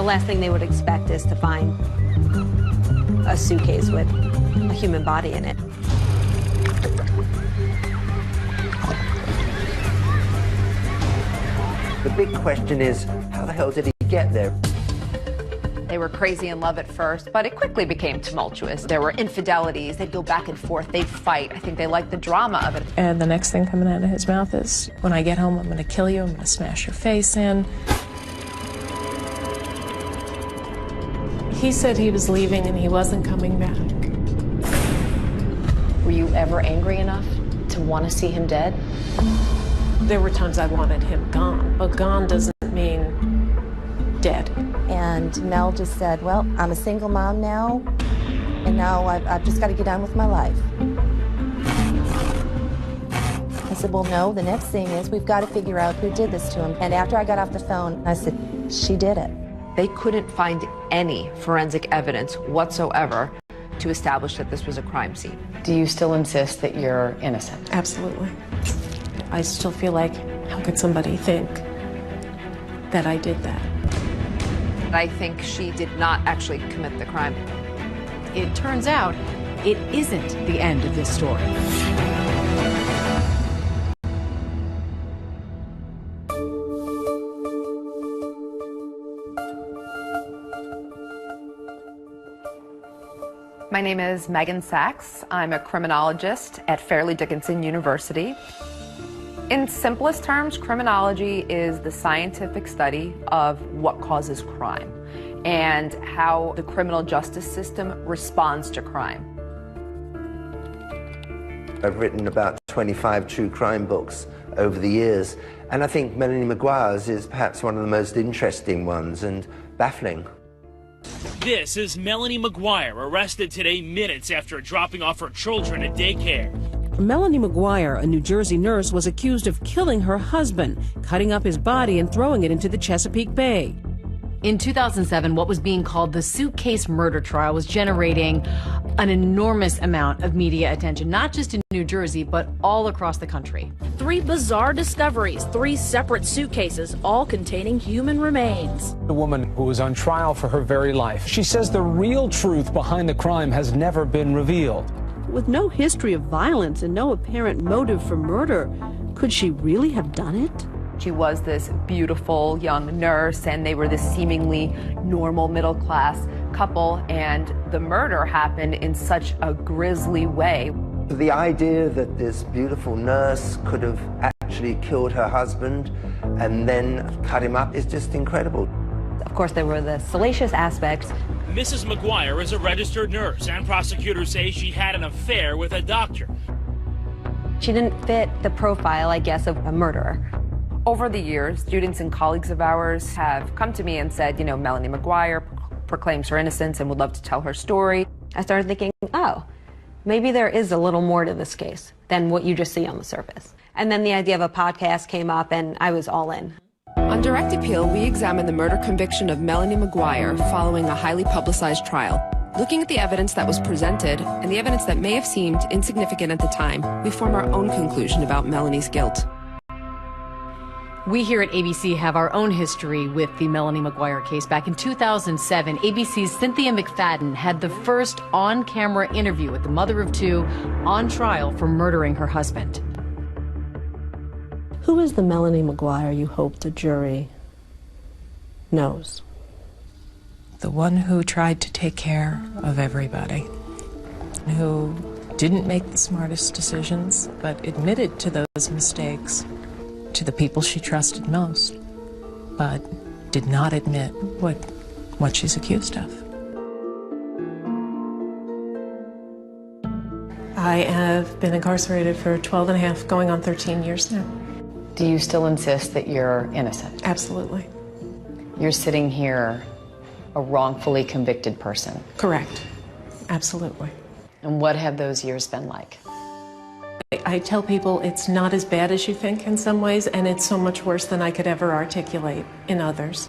The last thing they would expect is to find a suitcase with a human body in it. The big question is, how the hell did he get there? They were crazy in love at first, but it quickly became tumultuous. There were infidelities. They'd go back and forth. They'd fight. I think they liked the drama of it. And the next thing coming out of his mouth is, when I get home, I'm going to kill you. I'm going to smash your face in. He said he was leaving and he wasn't coming back. Were you ever angry enough to want to see him dead? There were times I wanted him gone, but gone doesn't mean dead. And Mel just said, well, I'm a single mom now, and now I've just got to get on with my life. I said, well, no, the next thing is we've got to figure out who did this to him. And after I got off the phone, I said, she did it. They couldn't find any forensic evidence whatsoever to establish that this was a crime scene. Do you still insist that you're innocent? Absolutely. I still feel like, how could somebody think that I did that? I think she did not actually commit the crime. It turns out it isn't the end of this story. My name is Megan Sachs. I'm a criminologist at Fairleigh Dickinson University. In simplest terms, criminology is the scientific study of what causes crime and how the criminal justice system responds to crime. I've written about 25 true crime books over the years, and I think Melanie Maguire's is perhaps one of the most interesting ones and baffling. This is Melanie Maguire, arrested today minutes after dropping off her children at daycare. Melanie Maguire, a New Jersey nurse, was accused of killing her husband, cutting up his body and throwing it into the Chesapeake Bay. In 2007, what was being called the Suitcase murder trial was generating an enormous amount of media attention, not just in New Jersey, but all across the country. 3 bizarre discoveries, 3 separate suitcases, all containing human remains. The woman who was on trial for her very life. She says the real truth behind the crime has never been revealed. With no history of violence and no apparent motive for murder, could she really have done it? She was this beautiful young nurse, and they were this seemingly normal middle-class couple, and the murder happened in such a grisly way. The idea that this beautiful nurse could have actually killed her husband and then cut him up is just incredible. Of course, there were the salacious aspects. Mrs. Maguire is a registered nurse, and prosecutors say she had an affair with a doctor. She didn't fit the profile, I guess, of a murderer. Over the years, students and colleagues of ours have come to me and said, you know, Melanie Maguire proclaims her innocence and would love to tell her story. I started thinking, oh, maybe there is a little more to this case than what you just see on the surface. And then the idea of a podcast came up, and I was all in. On direct appeal, we examined the murder conviction of Melanie Maguire following a highly publicized trial. Looking at the evidence that was presented and the evidence that may have seemed insignificant at the time, we form our own conclusion about Melanie's guilt. We here at ABC have our own history with the Melanie Maguire case. Back in 2007, ABC's Cynthia McFadden had the first on-camera interview with the mother of 2 on trial for murdering her husband. Who is the Melanie Maguire you hope the jury knows? The one who tried to take care of everybody, who didn't make the smartest decisions, but admitted to those mistakes to the people she trusted most, but did not admit what she's accused of. I have been incarcerated for 12 and a half, going on 13 years now. Do you still insist that you're innocent? Absolutely. You're sitting here a wrongfully convicted person. Correct. Absolutely. And what have those years been like? I tell people it's not as bad as you think in some ways, and it's so much worse than I could ever articulate in others.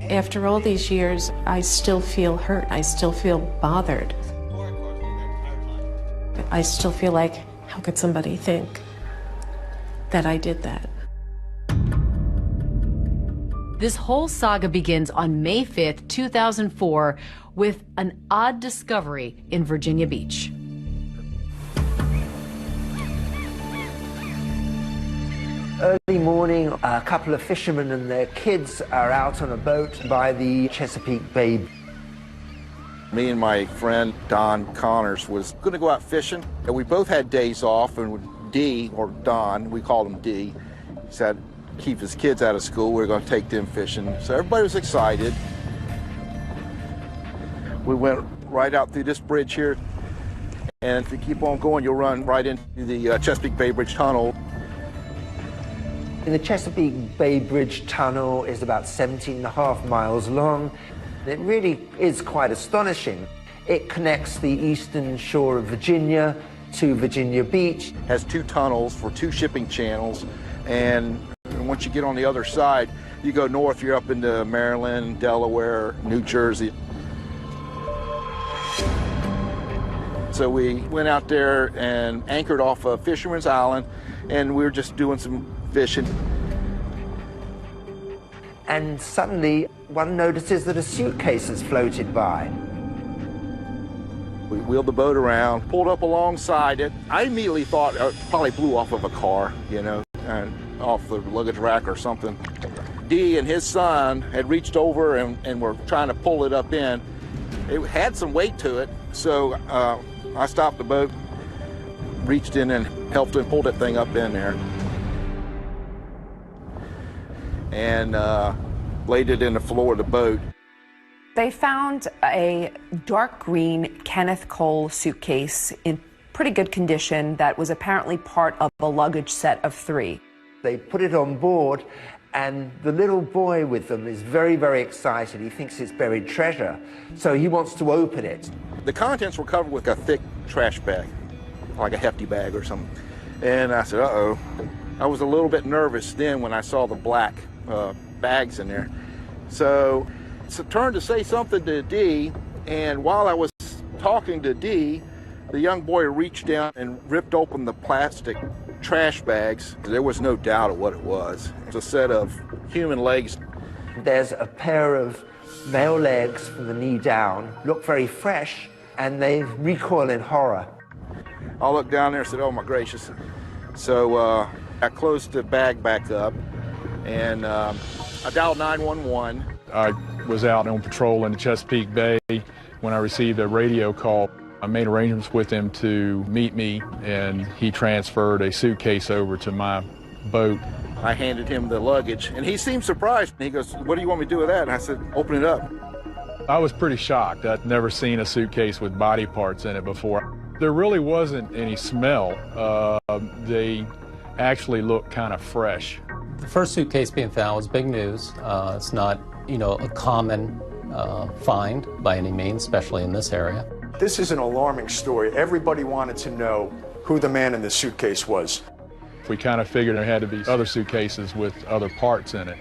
After all these years, I still feel hurt. I still feel bothered. I still feel like, how could somebody think that I did that? This whole saga begins on May 5th, 2004, with an odd discovery in Virginia Beach. Early morning, a couple of fishermen and their kids are out on a boat by the Chesapeake Bay. Me and my friend Don Connors was going to go out fishing, and we both had days off, and D, or Don, we called him D, he said keep his kids out of school, we were going to take them fishing. So everybody was excited. We went right out through this bridge here, and if you keep on going, you'll run right into the Chesapeake Bay Bridge Tunnel. The Chesapeake Bay Bridge Tunnel is about 17.5 miles long. It really is quite astonishing. It connects the eastern shore of Virginia to Virginia Beach. Has 2 tunnels for 2 shipping channels, and once you get on the other side, you go north, you're up into Maryland, Delaware, New Jersey. So we went out there and anchored off of Fisherman's Island, and we were just doing some fishing. And suddenly, one notices that a suitcase has floated by. We wheeled the boat around, pulled up alongside it. I immediately thought it probably blew off of a car, you know, and off the luggage rack or something. Dee and his son had reached over and were trying to pull it up in. It had some weight to it, so I stopped the boat, reached in and helped him pull that thing up in there. And laid it in the floor of the boat. They found a dark green Kenneth Cole suitcase in pretty good condition that was apparently part of a luggage set of 3. They put it on board, and the little boy with them is very, very excited. He thinks it's buried treasure, so he wants to open it. The contents were covered with a thick trash bag, like a hefty bag or something. And I said, uh-oh. I was a little bit nervous then when I saw the black bags in there. So I turned to say something to Dee, and while I was talking to Dee, the young boy reached down and ripped open the plastic trash bags. There was no doubt of what it was. It was a set of human legs. There's a pair of male legs from the knee down, look very fresh, and they recoil in horror. I looked down there and said, oh my gracious. So I closed the bag back up, and I dialed 911. I was out on patrol in the Chesapeake Bay when I received a radio call. I made arrangements with him to meet me, and he transferred a suitcase over to my boat. I handed him the luggage, and he seemed surprised. He goes, what do you want me to do with that? And I said, open it up. I was pretty shocked. I'd never seen a suitcase with body parts in it before. There really wasn't any smell. They actually looked kind of fresh. The first suitcase being found was big news. It's not, a common find by any means, especially in this area. This is an alarming story. Everybody wanted to know who the man in the suitcase was. We kind of figured there had to be other suitcases with other parts in it.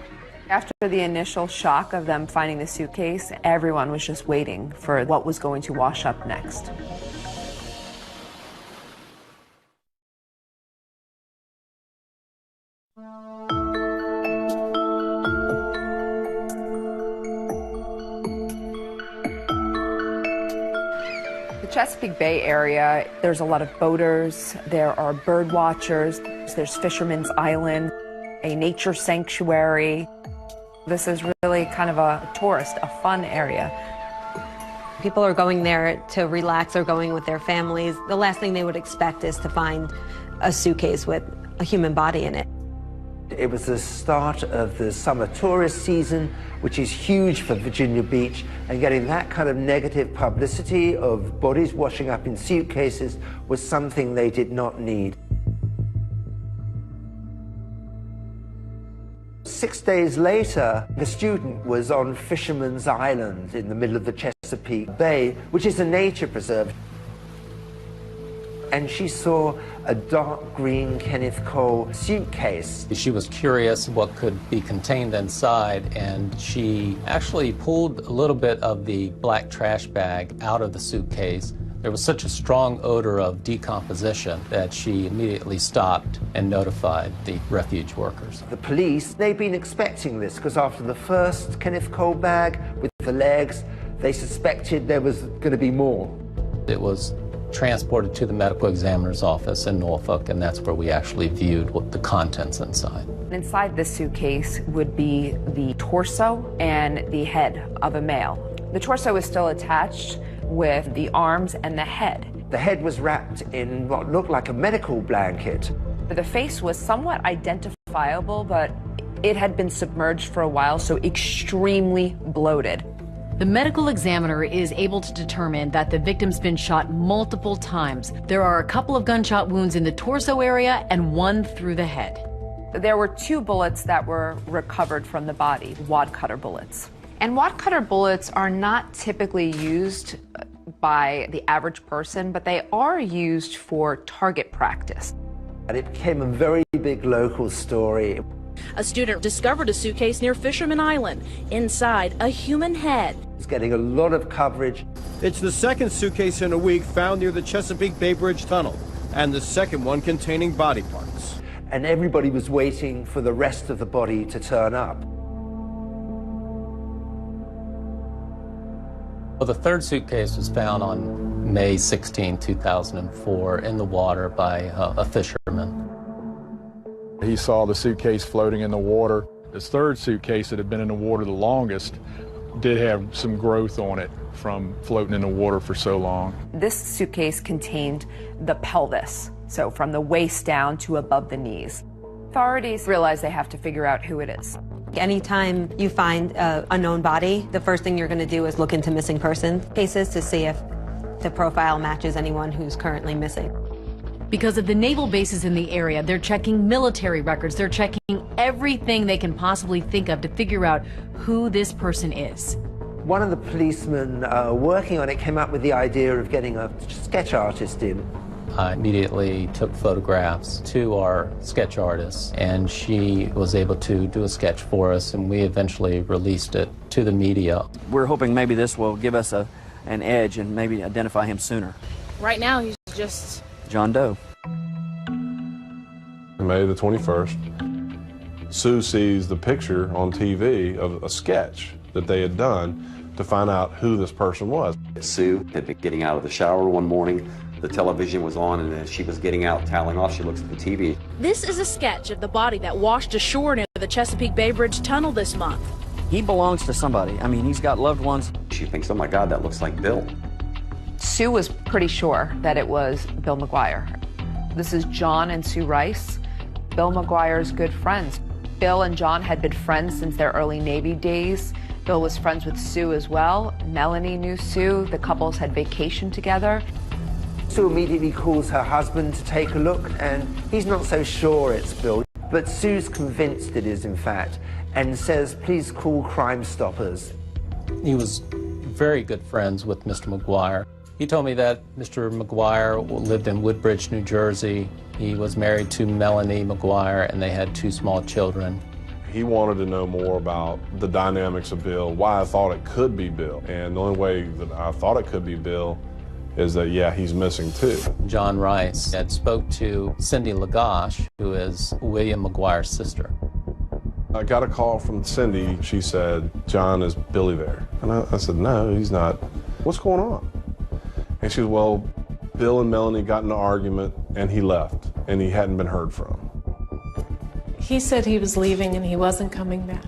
After the initial shock of them finding the suitcase, everyone was just waiting for what was going to wash up next. Chesapeake Bay area, there's a lot of boaters, there are bird watchers, there's Fisherman's Island, a nature sanctuary. This is really kind of a tourist, a fun area. People are going there to relax, they're going with their families. The last thing they would expect is to find a suitcase with a human body in it. It was the start of the summer tourist season, which is huge for Virginia Beach, and getting that kind of negative publicity of bodies washing up in suitcases was something they did not need. 6 days later, the student was on Fisherman's Island in the middle of the Chesapeake Bay, which is a nature preserve. And she saw a dark green Kenneth Cole suitcase. She was curious what could be contained inside, and she actually pulled a little bit of the black trash bag out of the suitcase, There was such a strong odor of decomposition that she immediately stopped and notified the refuge workers. The police, they've been expecting this because after the first Kenneth Cole bag with the legs, they suspected there was going to be more. It was transported to the medical examiner's office in Norfolk, and that's where we actually viewed what the contents inside. Inside this suitcase would be the torso and the head of a male. The torso is still attached with the arms and the head. The head was wrapped in what looked like a medical blanket. The face was somewhat identifiable, but it had been submerged for a while, so extremely bloated. The medical examiner is able to determine that the victim's been shot multiple times. There are a couple of gunshot wounds in the torso area and one through the head. There were 2 bullets that were recovered from the body, wad cutter bullets. And wad cutter bullets are not typically used by the average person, but they are used for target practice. And it became a very big local story. A student discovered a suitcase near Fisherman Island. Inside, a human head. It's getting a lot of coverage. It's the second suitcase in a week found near the Chesapeake Bay Bridge Tunnel, and the second one containing body parts. And everybody was waiting for the rest of the body to turn up. Well, the third suitcase was found on May 16, 2004 in the water by a fisherman. He saw the suitcase floating in the water. This third suitcase that had been in the water the longest did have some growth on it from floating in the water for so long. This suitcase contained the pelvis, so from the waist down to above the knees. Authorities realize they have to figure out who it is. Anytime you find an unknown body, the first thing you're going to do is look into missing person cases to see if the profile matches anyone who's currently missing. Because of the naval bases in the area, they're checking military records. They're checking everything they can possibly think of to figure out who this person is. One of the policemen working on it came up with the idea of getting a sketch artist in. I immediately took photographs to our sketch artist, and she was able to do a sketch for us, and we eventually released it to the media. We're hoping maybe this will give us an edge and maybe identify him sooner. Right now, he's just John Doe. May the 21st, Sue sees the picture on TV of a sketch that they had done to find out who this person was. Sue had been getting out of the shower one morning. The television was on, and as she was getting out, toweling off, she looks at the TV. This is a sketch of the body that washed ashore near the Chesapeake Bay Bridge Tunnel this month. He belongs to somebody. I mean, he's got loved ones. She thinks, oh my God, that looks like Bill. Sue was pretty sure that it was Bill McGuire. This is John and Sue Rice, Bill McGuire's good friends. Bill and John had been friends since their early Navy days. Bill was friends with Sue as well. Melanie knew Sue. The couples had vacationed together. Sue immediately calls her husband to take a look, and he's not so sure it's Bill. But Sue's convinced it is, in fact, and says, please call Crime Stoppers. He was very good friends with Mr. McGuire. He told me that Mr. McGuire lived in Woodbridge, New Jersey. He was married to Melanie McGuire, and they had 2 small children. He wanted to know more about the dynamics of Bill, why I thought it could be Bill. And the only way that I thought it could be Bill is that, yeah, he's missing too. John Rice had spoke to Cindy Lagash, who is William McGuire's sister. I got a call from Cindy. She said, John, is Billy there? And I said, no, he's not. What's going on? And she said, well, Bill and Melanie got in an argument and he left and he hadn't been heard from. He said he was leaving and he wasn't coming back.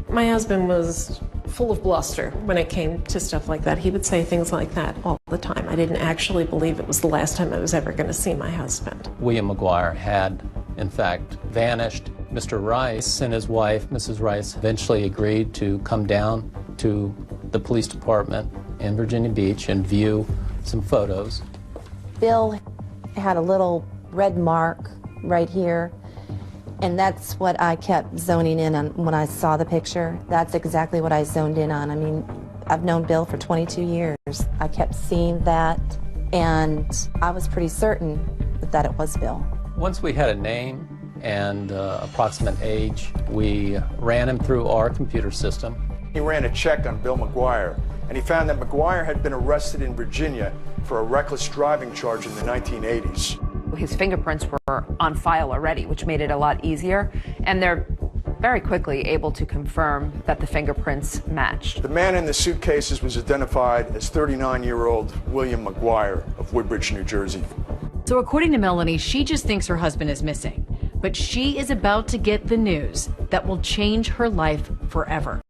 My husband was full of bluster when it came to stuff like that. He would say things like that all the time. I didn't actually believe it was the last time I was ever going to see my husband. William McGuire had, in fact, vanished. Mr. Rice and his wife, Mrs. Rice, eventually agreed to come down to the police department in Virginia Beach and view some photos. Bill had a little red mark right here, and that's what I kept zoning in on when I saw the picture. That's exactly what I zoned in on. I mean, I've known Bill for 22 years. I kept seeing that, and I was pretty certain that it was Bill. Once we had a name and approximate age, we ran him through our computer system. He ran a check on Bill McGuire, and he found that McGuire had been arrested in Virginia for a reckless driving charge in the 1980s. His fingerprints were on file already, which made it a lot easier, and they're very quickly able to confirm that the fingerprints matched. The man in the suitcases was identified as 39-year-old William McGuire of Woodbridge, New Jersey. So according to Melanie, she just thinks her husband is missing, but she is about to get the news that will change her life forever.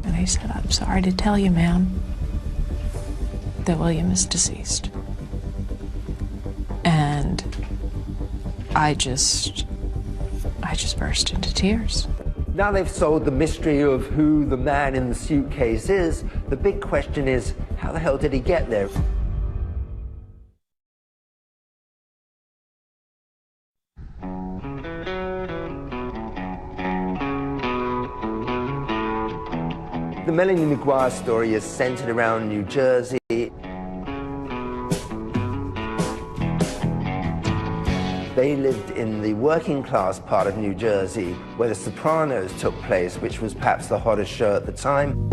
And I said, I'm sorry to tell you, ma'am, that William is deceased. And I just burst into tears. Now they've solved the mystery of who the man in the suitcase is. The big question is, how the hell did he get there? The Melanie McGuire story is centered around New Jersey. They lived in the working class part of New Jersey where The Sopranos took place, which was perhaps the hottest show at the time.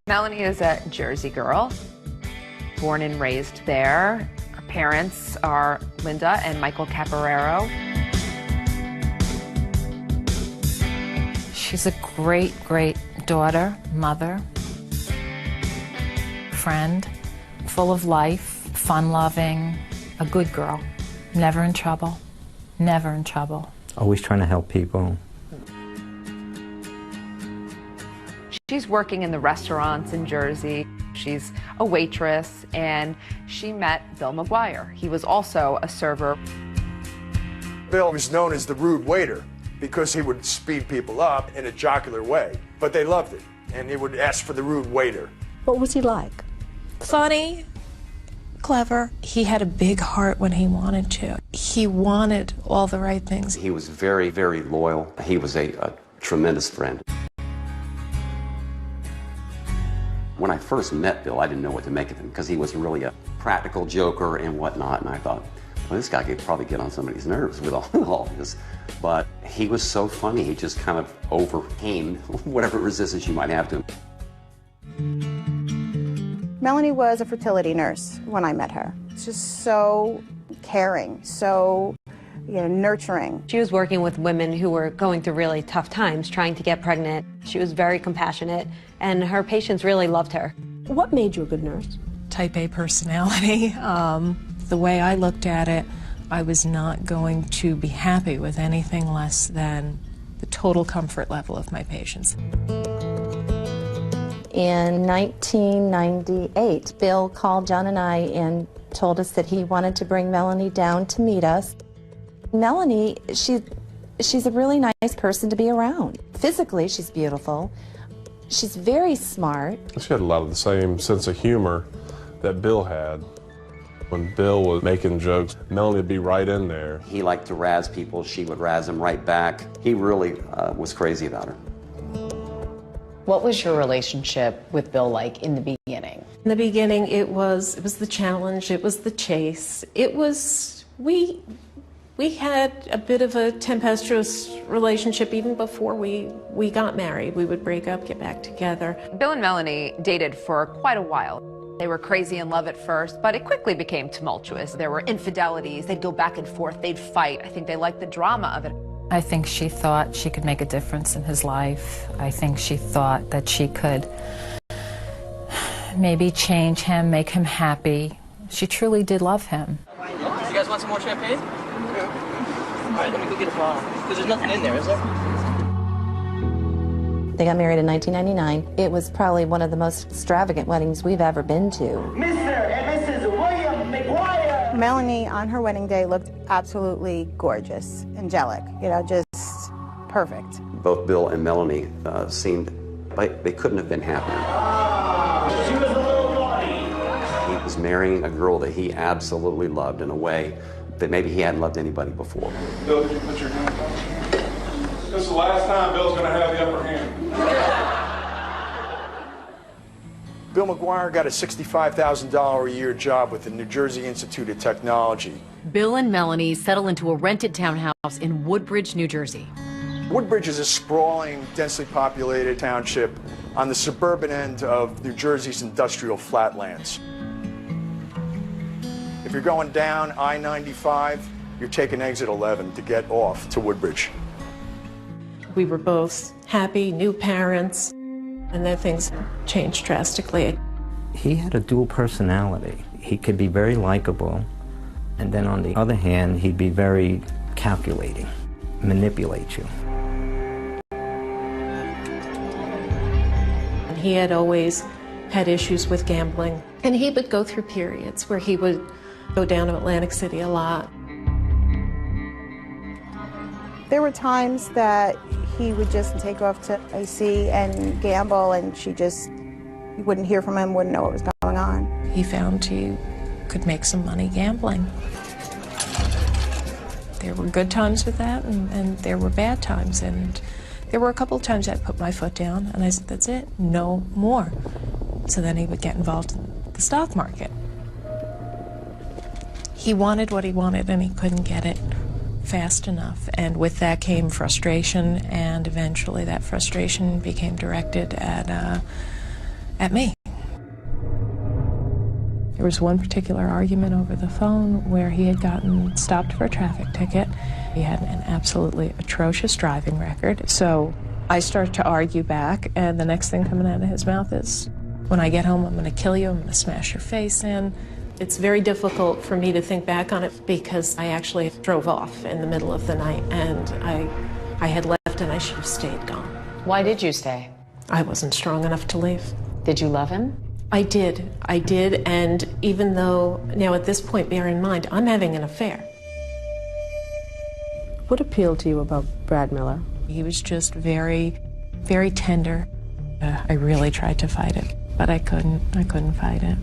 Melanie is a Jersey girl, born and raised there. Her parents are Linda and Michael Caporero. She's a great, great daughter, mother, friend, full of life, fun-loving, a good girl, never in trouble, never in trouble. Always trying to help people. She's working in the restaurants in Jersey. She's a waitress, and she met Bill McGuire. He was also a server. Bill was known as the rude waiter because he would speed people up in a jocular way, but they loved it, and he would ask for the rude waiter. What was he like? Funny, clever. He had a big heart when he wanted to. He wanted all the right things. He was very, very loyal. He was a tremendous friend. When I first met Bill, I didn't know what to make of him because he was really a practical joker and whatnot, and I thought, well, this guy could probably get on somebody's nerves with all this. But he was so funny, he just kind of overcame whatever resistance you might have to him. Melanie was a fertility nurse when I met her. Just so caring, so nurturing. She was working with women who were going through really tough times, trying to get pregnant. She was very compassionate, and her patients really loved her. What made you a good nurse? Type A personality. The way I looked at it, I was not going to be happy with anything less than the total comfort level of my patients. In 1998, Bill called John and I and told us that he wanted to bring Melanie down to meet us. Melanie, she's a really nice person to be around. Physically, she's beautiful. She's very smart. She had a lot of the same sense of humor that Bill had. When Bill was making jokes, Melanie would be right in there. He liked to razz people. She would razz him right back. He really was crazy about her. What was your relationship with Bill like in the beginning? In the beginning, it was the challenge, it was the chase. It was, we had a bit of a tempestuous relationship even before we got married. We would break up, get back together. Bill and Melanie dated for quite a while. They were crazy in love at first, but it quickly became tumultuous. There were infidelities. They'd go back and forth. They'd fight. I think they liked the drama of it. I think she thought she could make a difference in his life. I think she thought that she could maybe change him, make him happy. She truly did love him. You guys want some more champagne? Yeah. All right, let me go get a bottle. Because there's nothing in there, is there? They got married in 1999. It was probably one of the most extravagant weddings we've ever been to. Mr. and Mrs. William McGuire. Melanie on her wedding day looked absolutely gorgeous, angelic, just perfect. Both Bill and Melanie seemed like they couldn't have been happier. She was a little naughty. He was marrying a girl that he absolutely loved in a way that maybe he hadn't loved anybody before. Bill, could you put your hand up? This is the last time Bill's going to have the upper hand. Bill Bill McGuire got a $65,000 a year job with the New Jersey Institute of Technology. Bill and Melanie settle into a rented townhouse in Woodbridge, New Jersey. Woodbridge is a sprawling, densely populated township on the suburban end of New Jersey's industrial flatlands. If you're going down I-95, you're taking exit 11 to get off to Woodbridge. We were both happy, new parents, and then things changed drastically. He had a dual personality. He could be very likable, and then on the other hand, he'd be very calculating, manipulate you. He had always had issues with gambling, and he would go through periods where he would go down to Atlantic City a lot. There were times that he would just take off to AC and gamble, and you wouldn't hear from him, wouldn't know what was going on. He found he could make some money gambling. There were good times with that, and there were bad times, and there were a couple of times I put my foot down, and I said, that's it, no more. So then he would get involved in the stock market. He wanted what he wanted, and he couldn't get it fast enough, and with that came frustration, and eventually that frustration became directed at me. There was one particular argument over the phone where he had gotten stopped for a traffic ticket. He had an absolutely atrocious driving record, so I started to argue back, and the next thing coming out of his mouth is, when I get home, I'm going to kill you, I'm going to smash your face in. It's very difficult for me to think back on it because I actually drove off in the middle of the night, and I had left and I should have stayed gone. Why did you stay? I wasn't strong enough to leave. Did you love him? I did, and even though, now at this point, bear in mind, I'm having an affair. What appealed to you about Brad Miller? He was just very, very tender. I really tried to fight it, but I couldn't fight it.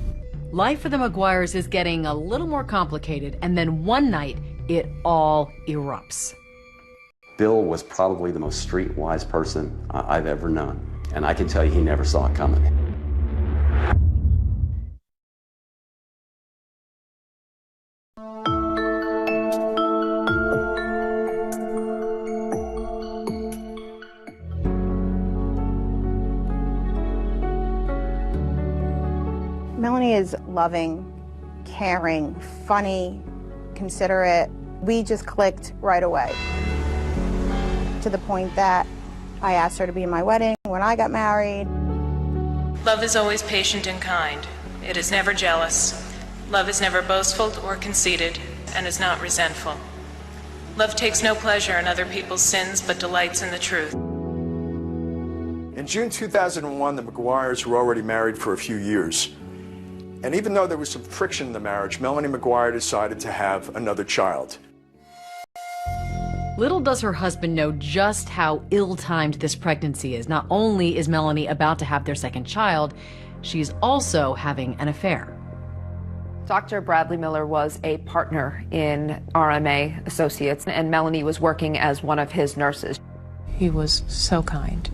Life for the McGuires is getting a little more complicated, and then one night, it all erupts. Bill was probably the most streetwise person I've ever known, and I can tell you he never saw it coming. Melanie is loving, caring, funny, considerate. We just clicked right away, to the point that I asked her to be in my wedding when I got married. Love is always patient and kind. It is never jealous. Love is never boastful or conceited, and is not resentful. Love takes no pleasure in other people's sins, but delights in the truth. In June 2001, the McGuires were already married for a few years. And even though there was some friction in the marriage, Melanie McGuire decided to have another child. Little does her husband know just how ill-timed this pregnancy is. Not only is Melanie about to have their second child, she's also having an affair. Dr. Bradley Miller was a partner in RMA Associates, and Melanie was working as one of his nurses. He was so kind.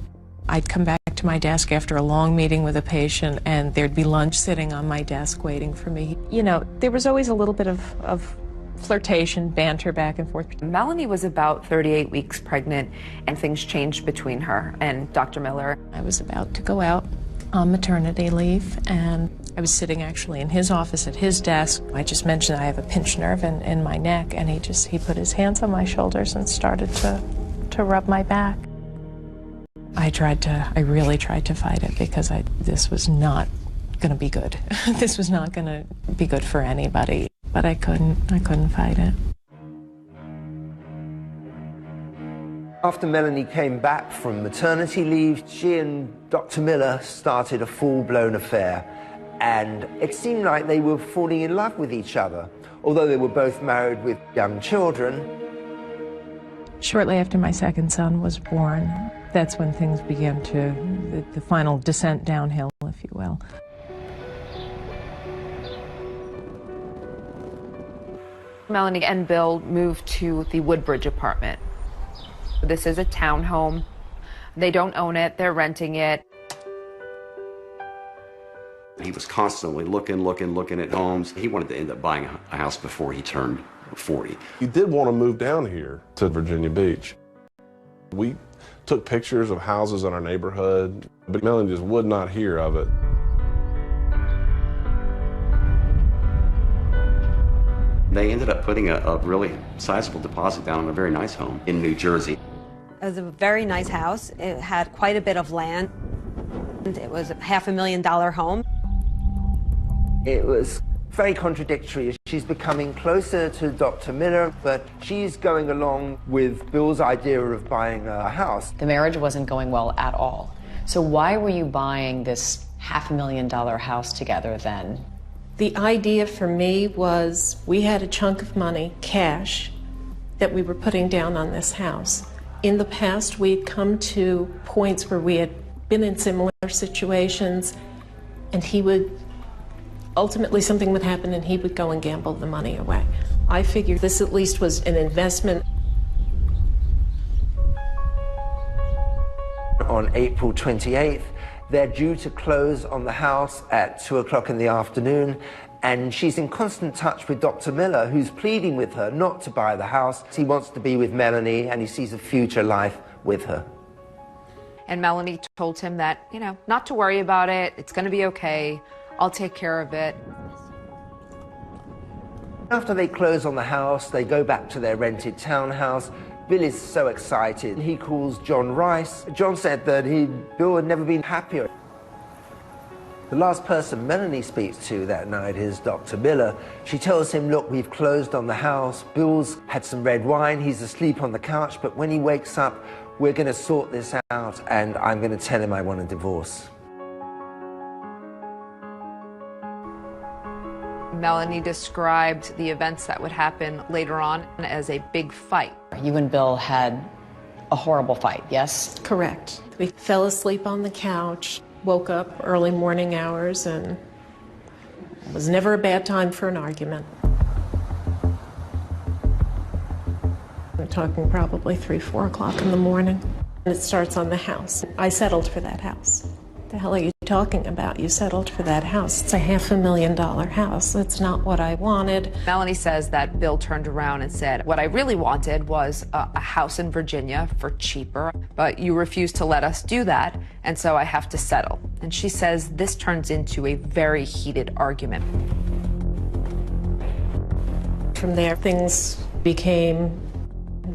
I'd come back to my desk after a long meeting with a patient, and there'd be lunch sitting on my desk waiting for me. You know, there was always a little bit of flirtation, banter back and forth. Melanie was about 38 weeks pregnant, and things changed between her and Dr. Miller. I was about to go out on maternity leave, and I was sitting actually in his office at his desk. I just mentioned I have a pinched nerve in my neck, and he put his hands on my shoulders and started to rub my back. I really tried to fight it because this was not going to be good. This was not going to be good for anybody, but I couldn't fight it. After Melanie came back from maternity leave, she and Dr. Miller started a full-blown affair, and it seemed like they were falling in love with each other, although they were both married with young children. Shortly after my second son was born, that's when things began the final descent downhill, if you will. Melanie and Bill moved to the Woodbridge apartment. This is a townhome. They don't own it, they're renting it. He was constantly looking at homes. He wanted to end up buying a house before he turned 40. He did want to move down here to Virginia Beach. We took pictures of houses in our neighborhood, but Melanie just would not hear of it. They ended up putting a really sizable deposit down on a very nice home in New Jersey. It was a very nice house. It had quite a bit of land. It was a $500,000 home. It was very contradictory. She's becoming closer to Dr. Miller, but she's going along with Bill's idea of buying a house. The marriage wasn't going well at all. So why were you buying this $500,000 house together then? The idea for me was we had a chunk of money, cash, that we were putting down on this house. In the past, we'd come to points where we had been in similar situations, and he would, ultimately something would happen and he would go and gamble the money away. I figured this at least was an investment. On April 28th, they're due to close on the house at 2 o'clock in the afternoon, and she's in constant touch with Dr. Miller, who's pleading with her not to buy the house. He wants to be with Melanie, and he sees a future life with her. And Melanie told him that, you know, not to worry about it. It's going to be okay. I'll take care of it. After they close on the house, they go back to their rented townhouse. Bill is so excited. He calls John Rice. John said that Bill had never been happier. The last person Melanie speaks to that night is Dr. Miller. She tells him, look, we've closed on the house. Bill's had some red wine. He's asleep on the couch, but when he wakes up, we're going to sort this out, and I'm going to tell him I want a divorce. Melanie described the events that would happen later on as a big fight. You and Bill had a horrible fight, yes? Correct. We fell asleep on the couch, woke up early morning hours, and it was never a bad time for an argument. We're talking probably 3, 4 o'clock in the morning. And it starts on the house. I settled for that house. The hell are you talking about? You settled for that house. It's a $500,000 house. That's not what I wanted. Melanie says that Bill turned around and said, what I really wanted was a house in Virginia for cheaper, but you refused to let us do that, and so I have to settle. And she says this turns into a very heated argument. From there, things became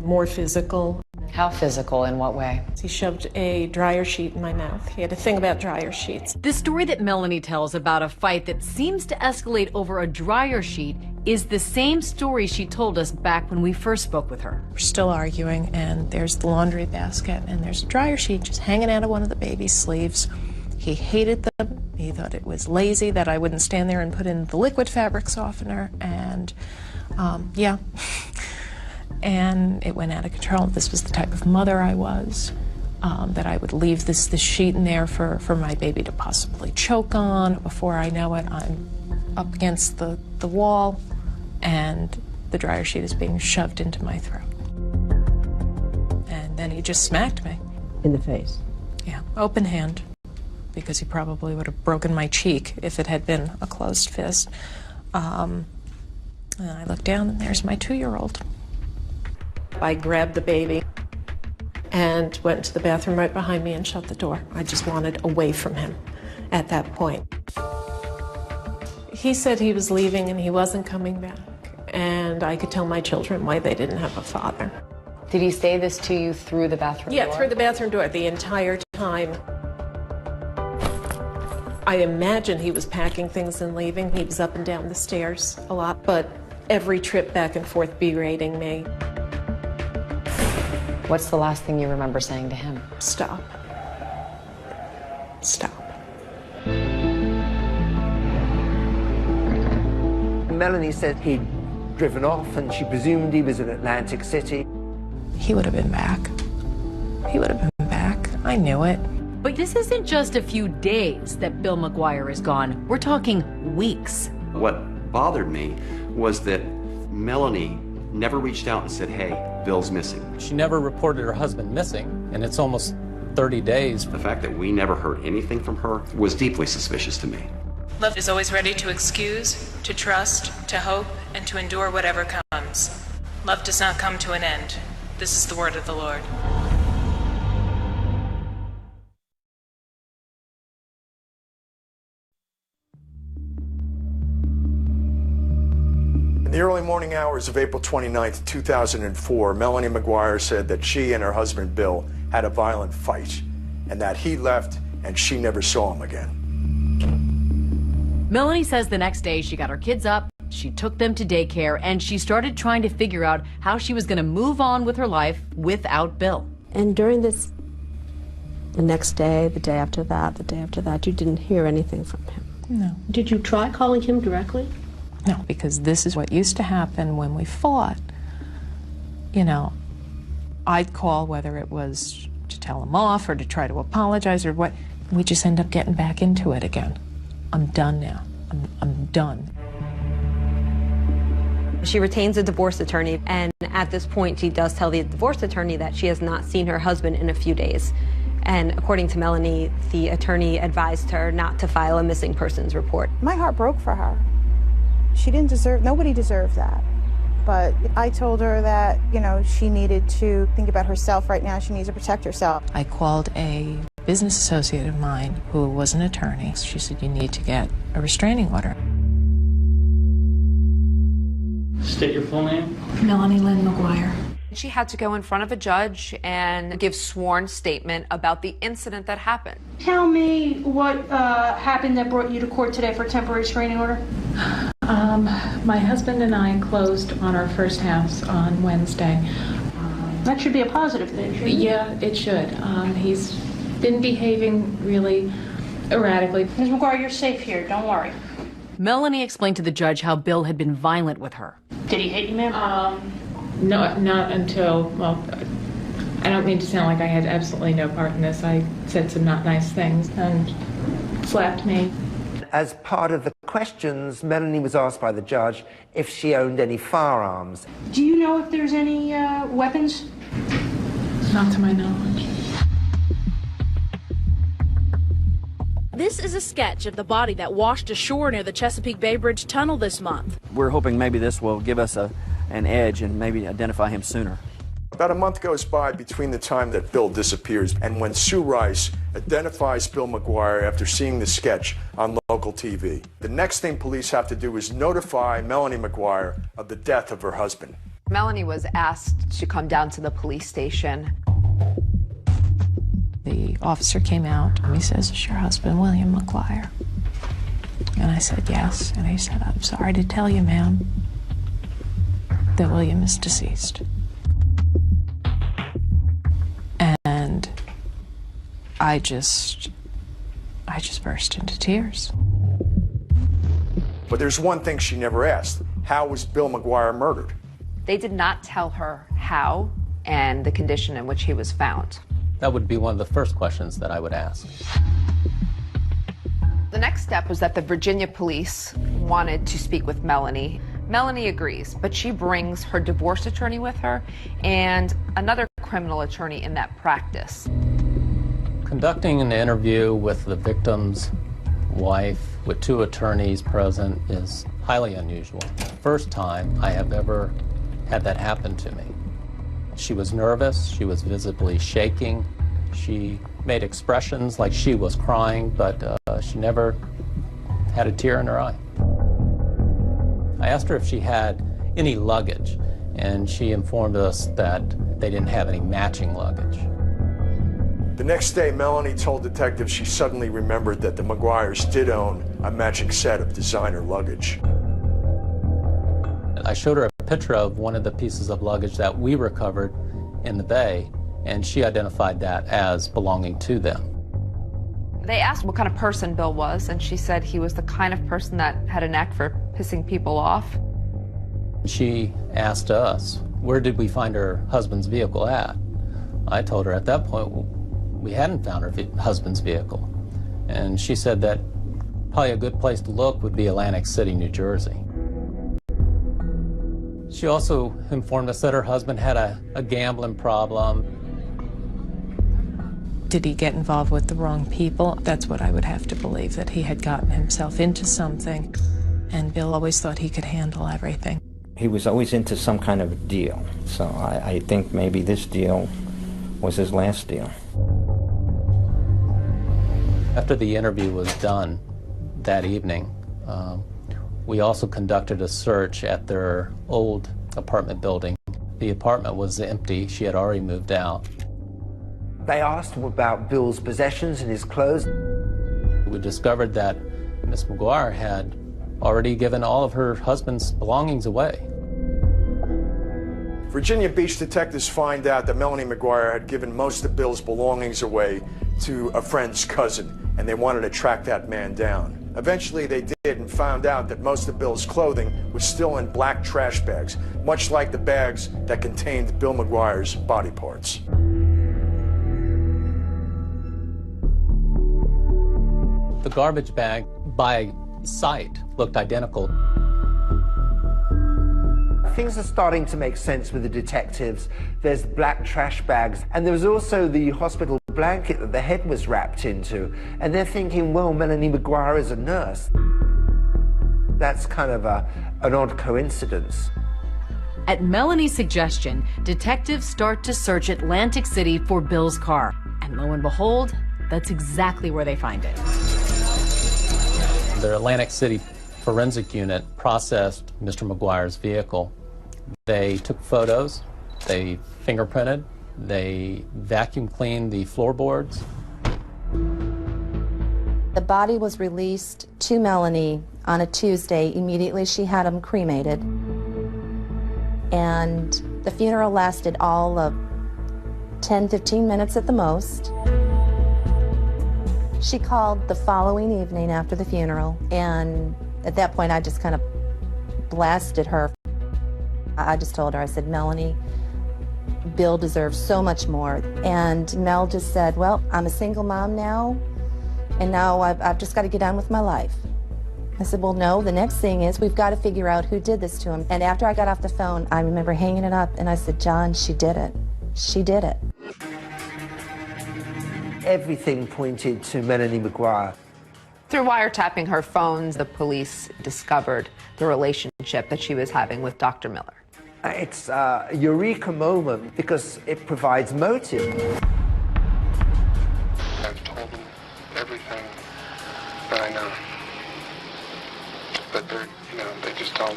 more physical. How physical? In what way? He shoved a dryer sheet in my mouth. He had a thing about dryer sheets. The story that Melanie tells about a fight that seems to escalate over a dryer sheet is the same story she told us back when we first spoke with her. We're still arguing, and there's the laundry basket, and there's a dryer sheet just hanging out of one of the baby's sleeves. He hated them. He thought it was lazy that I wouldn't stand there and put in the liquid fabric softener, and yeah. And it went out of control. This was the type of mother I was, that I would leave this sheet in there for my baby to possibly choke on. Before I know it, I'm up against the wall, and the dryer sheet is being shoved into my throat. And then he just smacked me. In the face? Yeah, open hand, because he probably would have broken my cheek if it had been a closed fist. And I looked down, and there's my 2-year-old. I grabbed the baby and went to the bathroom right behind me and shut the door. I just wanted away from him at that point. He said he was leaving and he wasn't coming back, and I could tell my children why they didn't have a father. Did he say this to you through the bathroom door? Yeah, through the bathroom door the entire time. I imagine he was packing things and leaving. He was up and down the stairs a lot, but every trip back and forth berating me. What's the last thing you remember saying to him? Stop. Stop. Melanie said he'd driven off, and she presumed he was in Atlantic City. He would have been back. He would have been back. I knew it. But this isn't just a few days that Bill McGuire is gone. We're talking weeks. What bothered me was that Melanie never reached out and said, hey, Bill's missing. She never reported her husband missing, and it's almost 30 days. The fact that we never heard anything from her was deeply suspicious to me. Love is always ready to excuse, to trust, to hope, and to endure whatever comes. Love does not come to an end. This is the word of the Lord. In the early morning hours of April 29, 2004, Melanie McGuire said that she and her husband Bill had a violent fight and that he left and she never saw him again. Melanie says the next day she got her kids up, she took them to daycare, and she started trying to figure out how she was going to move on with her life without Bill. And during this, the next day, the day after that, you didn't hear anything from him? No. Did you try calling him directly? No, because this is what used to happen when we fought. You know, I'd call, whether it was to tell him off or to try to apologize or what, we just end up getting back into it again. I'm done now. I'm done. She retains a divorce attorney, and at this point she does tell the divorce attorney that she has not seen her husband in a few days. And according to Melanie, the attorney advised her not to file a missing persons report. My heart broke for her. She didn't deserve, nobody deserved that. But I told her that, you know, she needed to think about herself right now. She needs to protect herself. I called a business associate of mine who was an attorney. She said, you need to get a restraining order. State your full name. Melanie Lynn McGuire. She had to go in front of a judge and give sworn statement about the incident that happened. Tell me what happened that brought you to court today for a temporary restraining order. My husband and I closed on our first house on Wednesday. That should be a positive thing, shouldn't it? Yeah, it should. He's been behaving really erratically. Ms. McGuire, you're safe here. Don't worry. Melanie explained to the judge how Bill had been violent with her. Did he hit you, ma'am? No, not until, well, I don't mean to sound like I had absolutely no part in this. I said some not nice things and slapped me. As part of the questions, Melanie was asked by the judge if she owned any firearms. Do you know if there's any weapons? Not to my knowledge. This is a sketch of the body that washed ashore near the Chesapeake Bay Bridge Tunnel this month. We're hoping maybe this will give us an edge and maybe identify him sooner. About a month goes by between the time that Bill disappears and when Sue Rice identifies Bill McGuire after seeing the sketch on local TV. The next thing police have to do is notify Melanie McGuire of the death of her husband. Melanie was asked to come down to the police station. The officer came out and he says, is your husband William McGuire? And I said, yes. And he said, I'm sorry to tell you, ma'am, that William is deceased. And I just burst into tears. But there's one thing she never asked. How was Bill McGuire murdered? They did not tell her how and the condition in which he was found. That would be one of the first questions that I would ask. The next step was that the Virginia police wanted to speak with Melanie. Melanie agrees, but she brings her divorce attorney with her and another criminal attorney in that practice. Conducting an interview with the victim's wife with two attorneys present is highly unusual. First time I have ever had that happen to me. She was nervous, she was visibly shaking, she made expressions like she was crying, but she never had a tear in her eye. I asked her if she had any luggage, and she informed us that they didn't have any matching luggage. The next day, Melanie told detectives she suddenly remembered that the McGuires did own a matching set of designer luggage. I showed her a picture of one of the pieces of luggage that we recovered in the bay, and she identified that as belonging to them. They asked what kind of person Bill was, and she said he was the kind of person that had a knack for pissing people off. She asked us, where did we find her husband's vehicle at? I told her at that point we hadn't found her husband's vehicle. And she said that probably a good place to look would be Atlantic City, New Jersey. She also informed us that her husband had a gambling problem. Did he get involved with the wrong people? That's what I would have to believe, that he had gotten himself into something, and Bill always thought he could handle everything. He was always into some kind of a deal, so I think maybe this deal was his last deal. After the interview was done that evening, we also conducted a search at their old apartment building. The apartment was empty. She had already moved out. They asked him about Bill's possessions and his clothes. We discovered that Miss McGuire had already given all of her husband's belongings away. Virginia Beach detectives find out that Melanie McGuire had given most of Bill's belongings away to a friend's cousin, and they wanted to track that man down. Eventually they did and found out that most of Bill's clothing was still in black trash bags, much like the bags that contained Bill McGuire's body parts. The garbage bag, by sight, looked identical. Things are starting to make sense with the detectives. There's the black trash bags, and there was also the hospital blanket that the head was wrapped into. And they're thinking, well, Melanie McGuire is a nurse. That's kind of an odd coincidence. At Melanie's suggestion, detectives start to search Atlantic City for Bill's car. And lo and behold, that's exactly where they find it. The Atlantic City forensic unit processed Mr. McGuire's vehicle. They took photos, they fingerprinted, they vacuum cleaned the floorboards. The body was released to Melanie on a Tuesday. Immediately she had him cremated. And the funeral lasted all of 10-15 minutes at the most. She called the following evening after the funeral, and at that point I just kind of blasted her. I just told her, I said, Melanie, Bill deserves so much more. And Mel just said, well, I'm a single mom now, and now I've just got to get on with my life. I said, well, no, the next thing is we've got to figure out who did this to him. And after I got off the phone, I remember hanging it up, and I said, John, she did it. She did it. Everything pointed to Melanie McGuire. Through wiretapping her phones, the police discovered the relationship that she was having with Dr. Miller. It's a eureka moment because it provides motive. I've told them everything that I know. But they're, they just don't.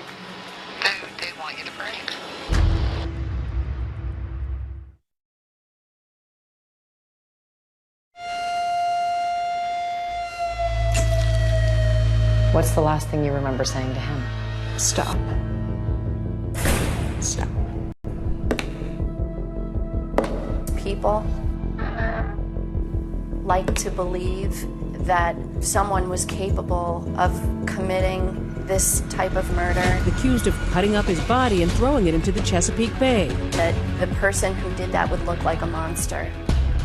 They want you to break. What's the last thing you remember saying to him? Stop. Stop. People like to believe that someone was capable of committing this type of murder. Accused of cutting up his body and throwing it into the Chesapeake Bay. That the person who did that would look like a monster.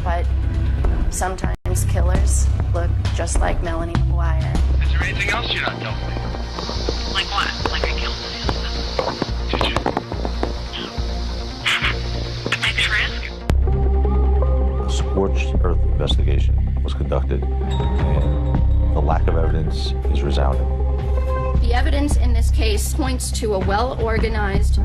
But sometimes killers look just like Melanie McGuire. Is there anything else you're not telling me? Like what? Like I killed my husband? Did you? No. But thanks for asking. A scorched earth investigation was conducted, and the lack of evidence is resounding. The evidence in this case points to a well-organized,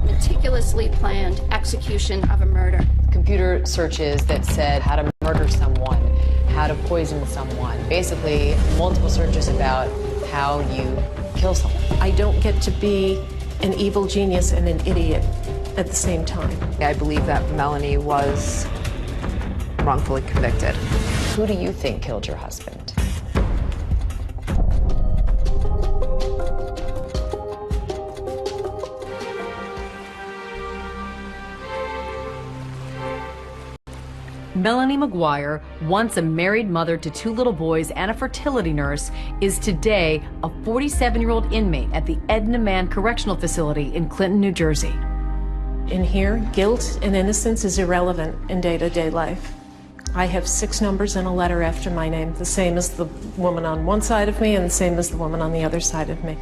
meticulously planned execution of a murder. Computer searches that said how to murder someone, how to poison someone, basically multiple searches about how you kill someone. I don't get to be an evil genius and an idiot at the same time. I believe that Melanie was wrongfully convicted. Who do you think killed your husband? Melanie McGuire, once a married mother to 2 little boys and a fertility nurse, is today a 47-year-old inmate at the Edna Mann Correctional Facility in Clinton, New Jersey. In here, guilt and innocence is irrelevant in day-to-day life. I have 6 numbers and a letter after my name, the same as the woman on one side of me and the same as the woman on the other side of me.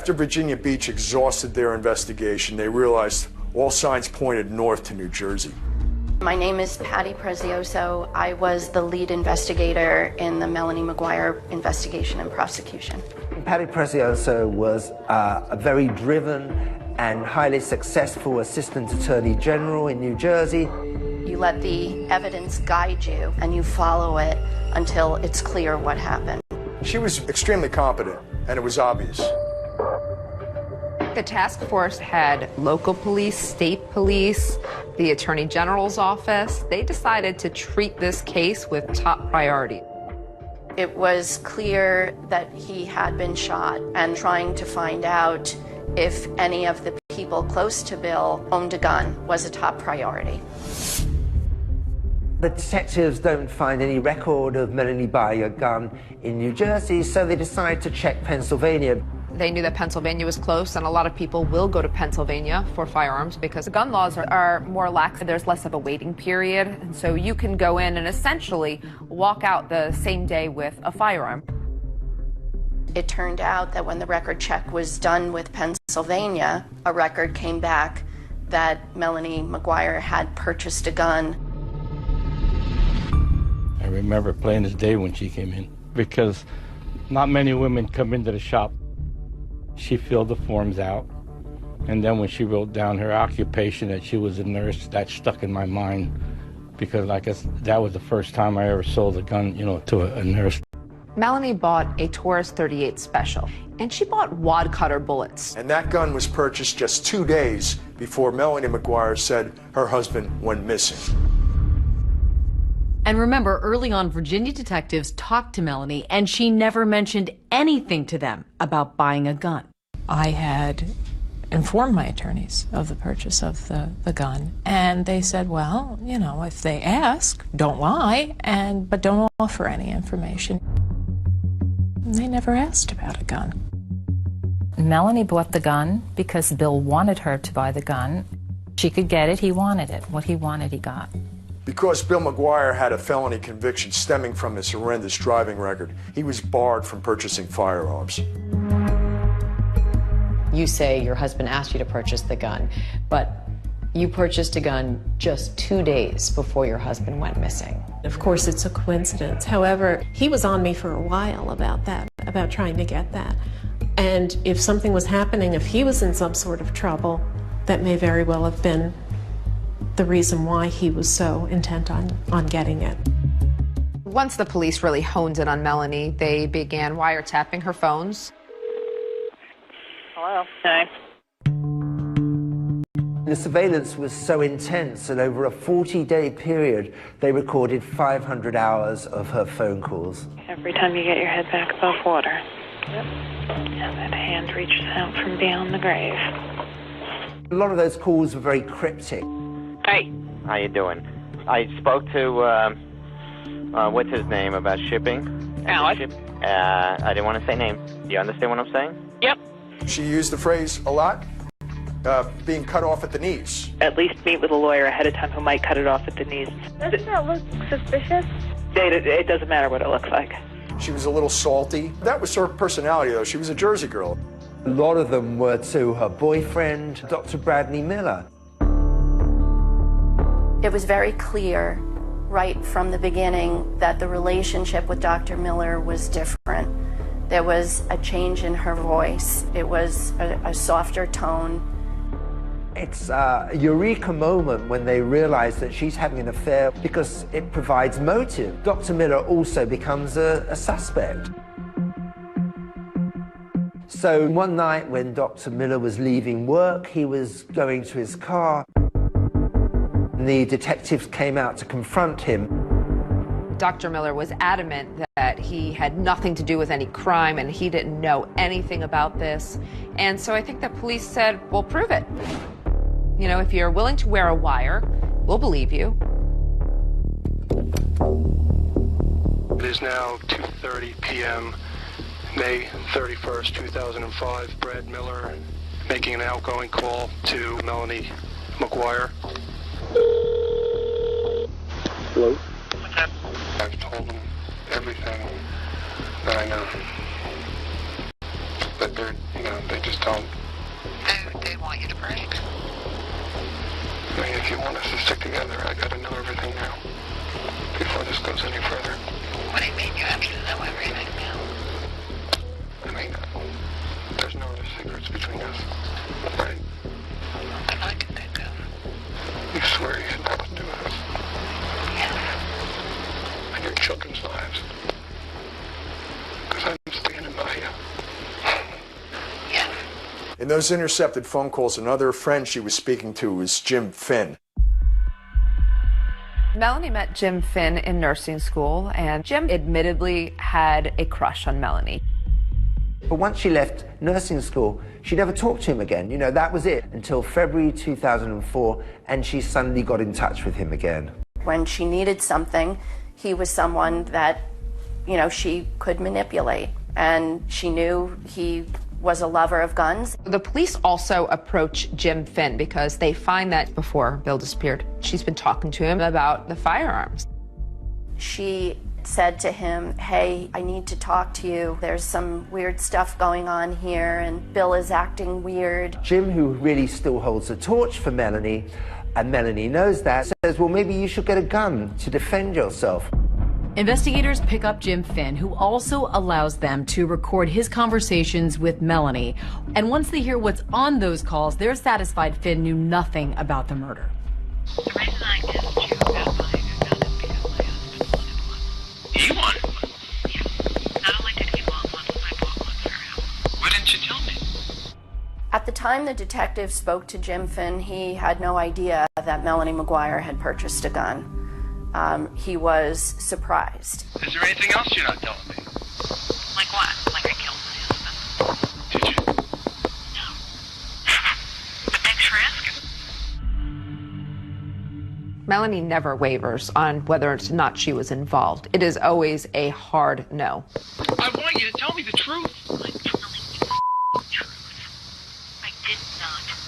After Virginia Beach exhausted their investigation, they realized all signs pointed north to New Jersey. My name is Patty Prezioso. I was the lead investigator in the Melanie McGuire investigation and prosecution. Patty Prezioso was a very driven and highly successful Assistant Attorney General in New Jersey. You let the evidence guide you and you follow it until it's clear what happened. She was extremely competent, and it was obvious. The task force had local police, state police, the Attorney General's office. They decided to treat this case with top priority. It was clear that he had been shot, and trying to find out if any of the people close to Bill owned a gun was a top priority. The detectives don't find any record of Melanie buying a gun in New Jersey, so they decide to check Pennsylvania. They knew that Pennsylvania was close, and a lot of people will go to Pennsylvania for firearms because the gun laws are more lax. There's less of a waiting period, and so you can go in and essentially walk out the same day with a firearm. It turned out that when the record check was done with Pennsylvania, a record came back that Melanie McGuire had purchased a gun. I remember plain as day when she came in, because not many women come into the shop. She filled the forms out, and then when she wrote down her occupation, that she was a nurse, that stuck in my mind, because I guess that was the first time I ever sold a gun, to a nurse. Melanie bought a Taurus 38 Special, and she bought wad cutter bullets. And that gun was purchased just 2 days before Melanie McGuire said her husband went missing. And remember, early on, Virginia detectives talked to Melanie, and she never mentioned anything to them about buying a gun. I had informed my attorneys of the purchase of the gun, and they said, well, if they ask, don't lie, but don't offer any information. And they never asked about a gun. Melanie bought the gun because Bill wanted her to buy the gun. She could get it, he wanted it. What he wanted, he got. Because Bill McGuire had a felony conviction stemming from his horrendous driving record, he was barred from purchasing firearms. You say your husband asked you to purchase the gun, but you purchased a gun just 2 days before your husband went missing. Of course, it's a coincidence. However, he was on me for a while about that, about trying to get that. And if something was happening, if he was in some sort of trouble, that may very well have been the reason why he was so intent on getting it. Once the police really honed in on Melanie, they began wiretapping her phones. Hello. Hi. The surveillance was so intense that over a 40-day period, they recorded 500 hours of her phone calls. Every time you get your head back above water. Yep. And that hand reaches out from beyond the grave. A lot of those calls were very cryptic. Hey. How you doing? I spoke to, what's his name, about shipping? Alex. I didn't want to say name. Do you understand what I'm saying? Yep. She used the phrase a lot, being cut off at the knees. At least meet with a lawyer ahead of time who might cut it off at the knees. Doesn't that look suspicious? It doesn't matter what it looks like. She was a little salty. That was her personality, though. She was a Jersey girl. A lot of them were to her boyfriend, Dr. Bradley Miller. It was very clear right from the beginning that the relationship with Dr. Miller was different. There was a change in her voice. It was a softer tone. It's a eureka moment when they realize that she's having an affair because it provides motive. Dr. Miller also becomes a suspect. So one night when Dr. Miller was leaving work, he was going to his car. The detectives came out to confront him. Dr. Miller was adamant that he had nothing to do with any crime and he didn't know anything about this. And so I think the police said, well, prove it. If you're willing to wear a wire, we'll believe you. It is now 2:30 p.m., May 31st, 2005. Brad Miller making an outgoing call to Melanie McGuire. Hello? What's up? I've told him everything that I know. But they're, they just don't. They want you to break. I mean, if you want us to stick together, I gotta know everything now. Before this goes any further. What do you mean you have to know everything now? I mean, there's no other secrets between us, right? That I can think of. You swear you had nothing to do with us? Yes. And your children's lives. Because I'm standing by you. Yes. In those intercepted phone calls, another friend she was speaking to was Jim Finn. Melanie met Jim Finn in nursing school, and Jim admittedly had a crush on Melanie. But once she left nursing school, she never talked to him again. That was it until February 2004, and she suddenly got in touch with him again. When she needed something, he was someone that, she could manipulate. And she knew he was a lover of guns. The police also approach Jim Finn because they find that before Bill disappeared, she's been talking to him about the firearms. She said to him, hey, I need to talk to you. There's some weird stuff going on here, and Bill is acting weird. Jim, who really still holds the torch for Melanie, and Melanie knows that, says, well, maybe you should get a gun to defend yourself. Investigators pick up Jim Finn, who also allows them to record his conversations with Melanie. And once they hear what's on those calls, they're satisfied Finn knew nothing about the murder. The reason I asked you about buying a gun is because my husband wanted one. He wanted one? Yeah. Not only did he want one, I bought one for him. Why didn't you tell me? At the time the detective spoke to Jim Finn, he had no idea that Melanie McGuire had purchased a gun. He was surprised. Is there anything else you're not telling me? Like what? Like I killed my husband. Did you? No. But thanks for asking. Melanie never wavers on whether or not she was involved. It is always a hard no. I want you to tell me the truth. I'm telling you the truth. I did not do it.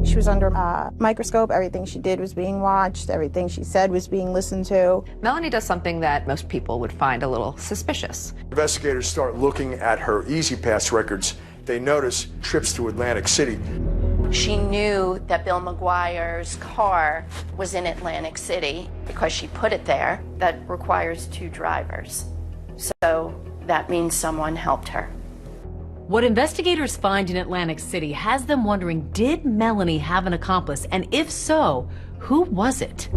She was under a microscope. Everything she did was being watched. Everything she said was being listened to. Melanie does something that most people would find a little suspicious. Investigators start looking at her Easy Pass records. They notice trips to Atlantic City. She knew that Bill McGuire's car was in Atlantic City because she put it there. That requires 2 drivers. So that means someone helped her. What investigators find in Atlantic City has them wondering, did Melanie have an accomplice? And if so, who was it?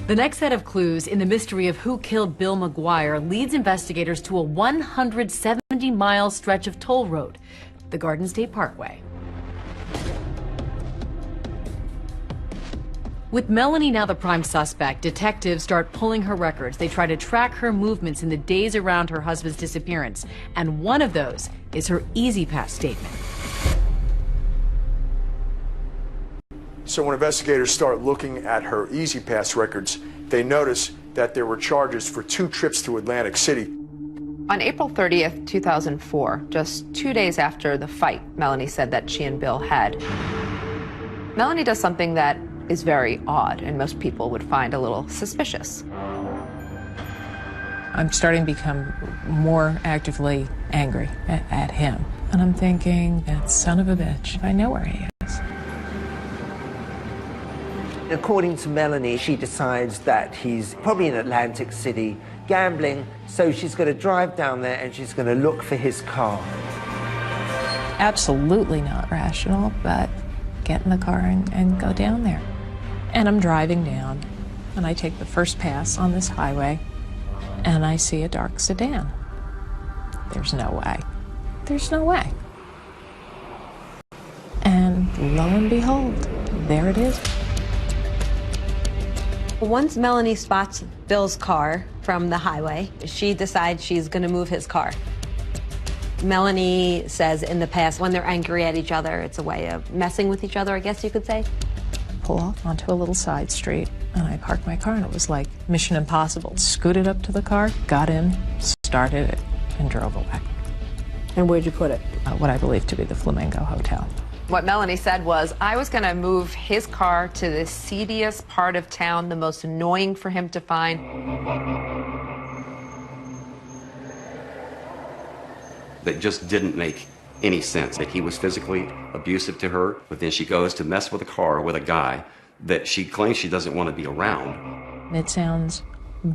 The next set of clues in the mystery of who killed Bill McGuire leads investigators to a 170-mile stretch of toll road, the Garden State Parkway. With Melanie now the prime suspect, detectives start pulling her records. They try to track her movements in the days around her husband's disappearance. And one of those is her Easy Pass statement. So when investigators start looking at her Easy Pass records, they notice that there were charges for 2 trips to Atlantic City. On April 30th, 2004, just 2 days after the fight Melanie said that she and Bill had, Melanie does something that is very odd and most people would find a little suspicious. I'm starting to become more actively angry at him. And I'm thinking, that son of a bitch, I know where he is. According to Melanie, she decides that he's probably in Atlantic City gambling, so she's going to drive down there and she's going to look for his car. Absolutely not rational, but get in the car and go down there. And I'm driving down, and I take the first pass on this highway, and I see a dark sedan. There's no way. There's no way. And lo and behold, there it is. Once Melanie spots Bill's car from the highway, she decides she's going to move his car. Melanie says in the past, when they're angry at each other, it's a way of messing with each other, I guess you could say. Pull off onto a little side street, and I parked my car, and it was like Mission Impossible. Scooted up to the car, got in, started it, and drove away. And where'd you put it? What I believe to be the Flamingo Hotel. What Melanie said was, I was going to move his car to the seediest part of town, the most annoying for him to find. That just didn't make any sense. That he was physically abusive to her, but then she goes to mess with a car with a guy that she claims she doesn't want to be around. It sounds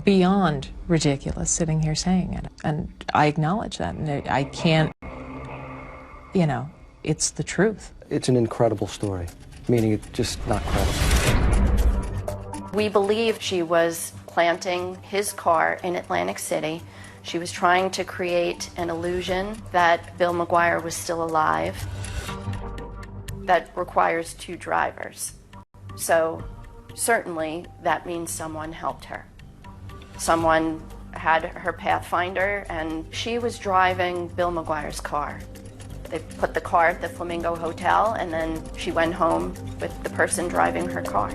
beyond ridiculous sitting here saying it, and I acknowledge that, and I can't, you know, it's the truth. It's an incredible story, meaning it's just not credible. We believe she was planting his car in Atlantic City. She was trying to create an illusion that Bill McGuire was still alive. That requires two drivers. So certainly that means someone helped her. Someone had her Pathfinder, and she was driving Bill McGuire's car. They put the car at the Flamingo Hotel, and then she went home with the person driving her car.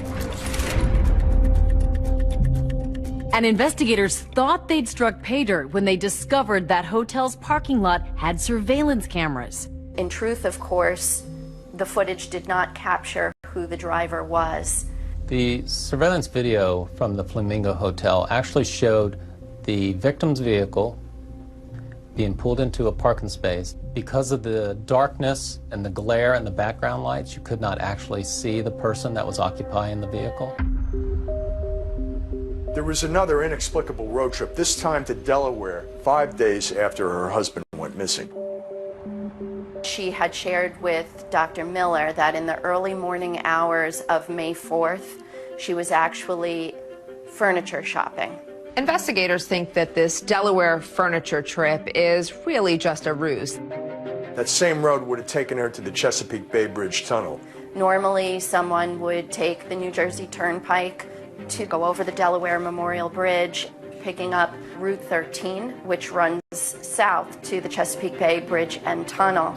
And investigators thought they'd struck pay dirt when they discovered that hotel's parking lot had surveillance cameras. In truth, of course, the footage did not capture who the driver was. The surveillance video from the Flamingo Hotel actually showed the victim's vehicle being pulled into a parking space. Because of the darkness and the glare and the background lights, you could not actually see the person that was occupying the vehicle. There was another inexplicable road trip, this time to Delaware, 5 days after her husband went missing. She had shared with Dr. Miller that in the early morning hours of May 4th, she was actually furniture shopping. Investigators think that this Delaware furniture trip is really just a ruse. That same road would have taken her to the Chesapeake Bay Bridge Tunnel. Normally, someone would take the New Jersey Turnpike to go over the Delaware Memorial Bridge, picking up Route 13, which runs south to the Chesapeake Bay Bridge and Tunnel.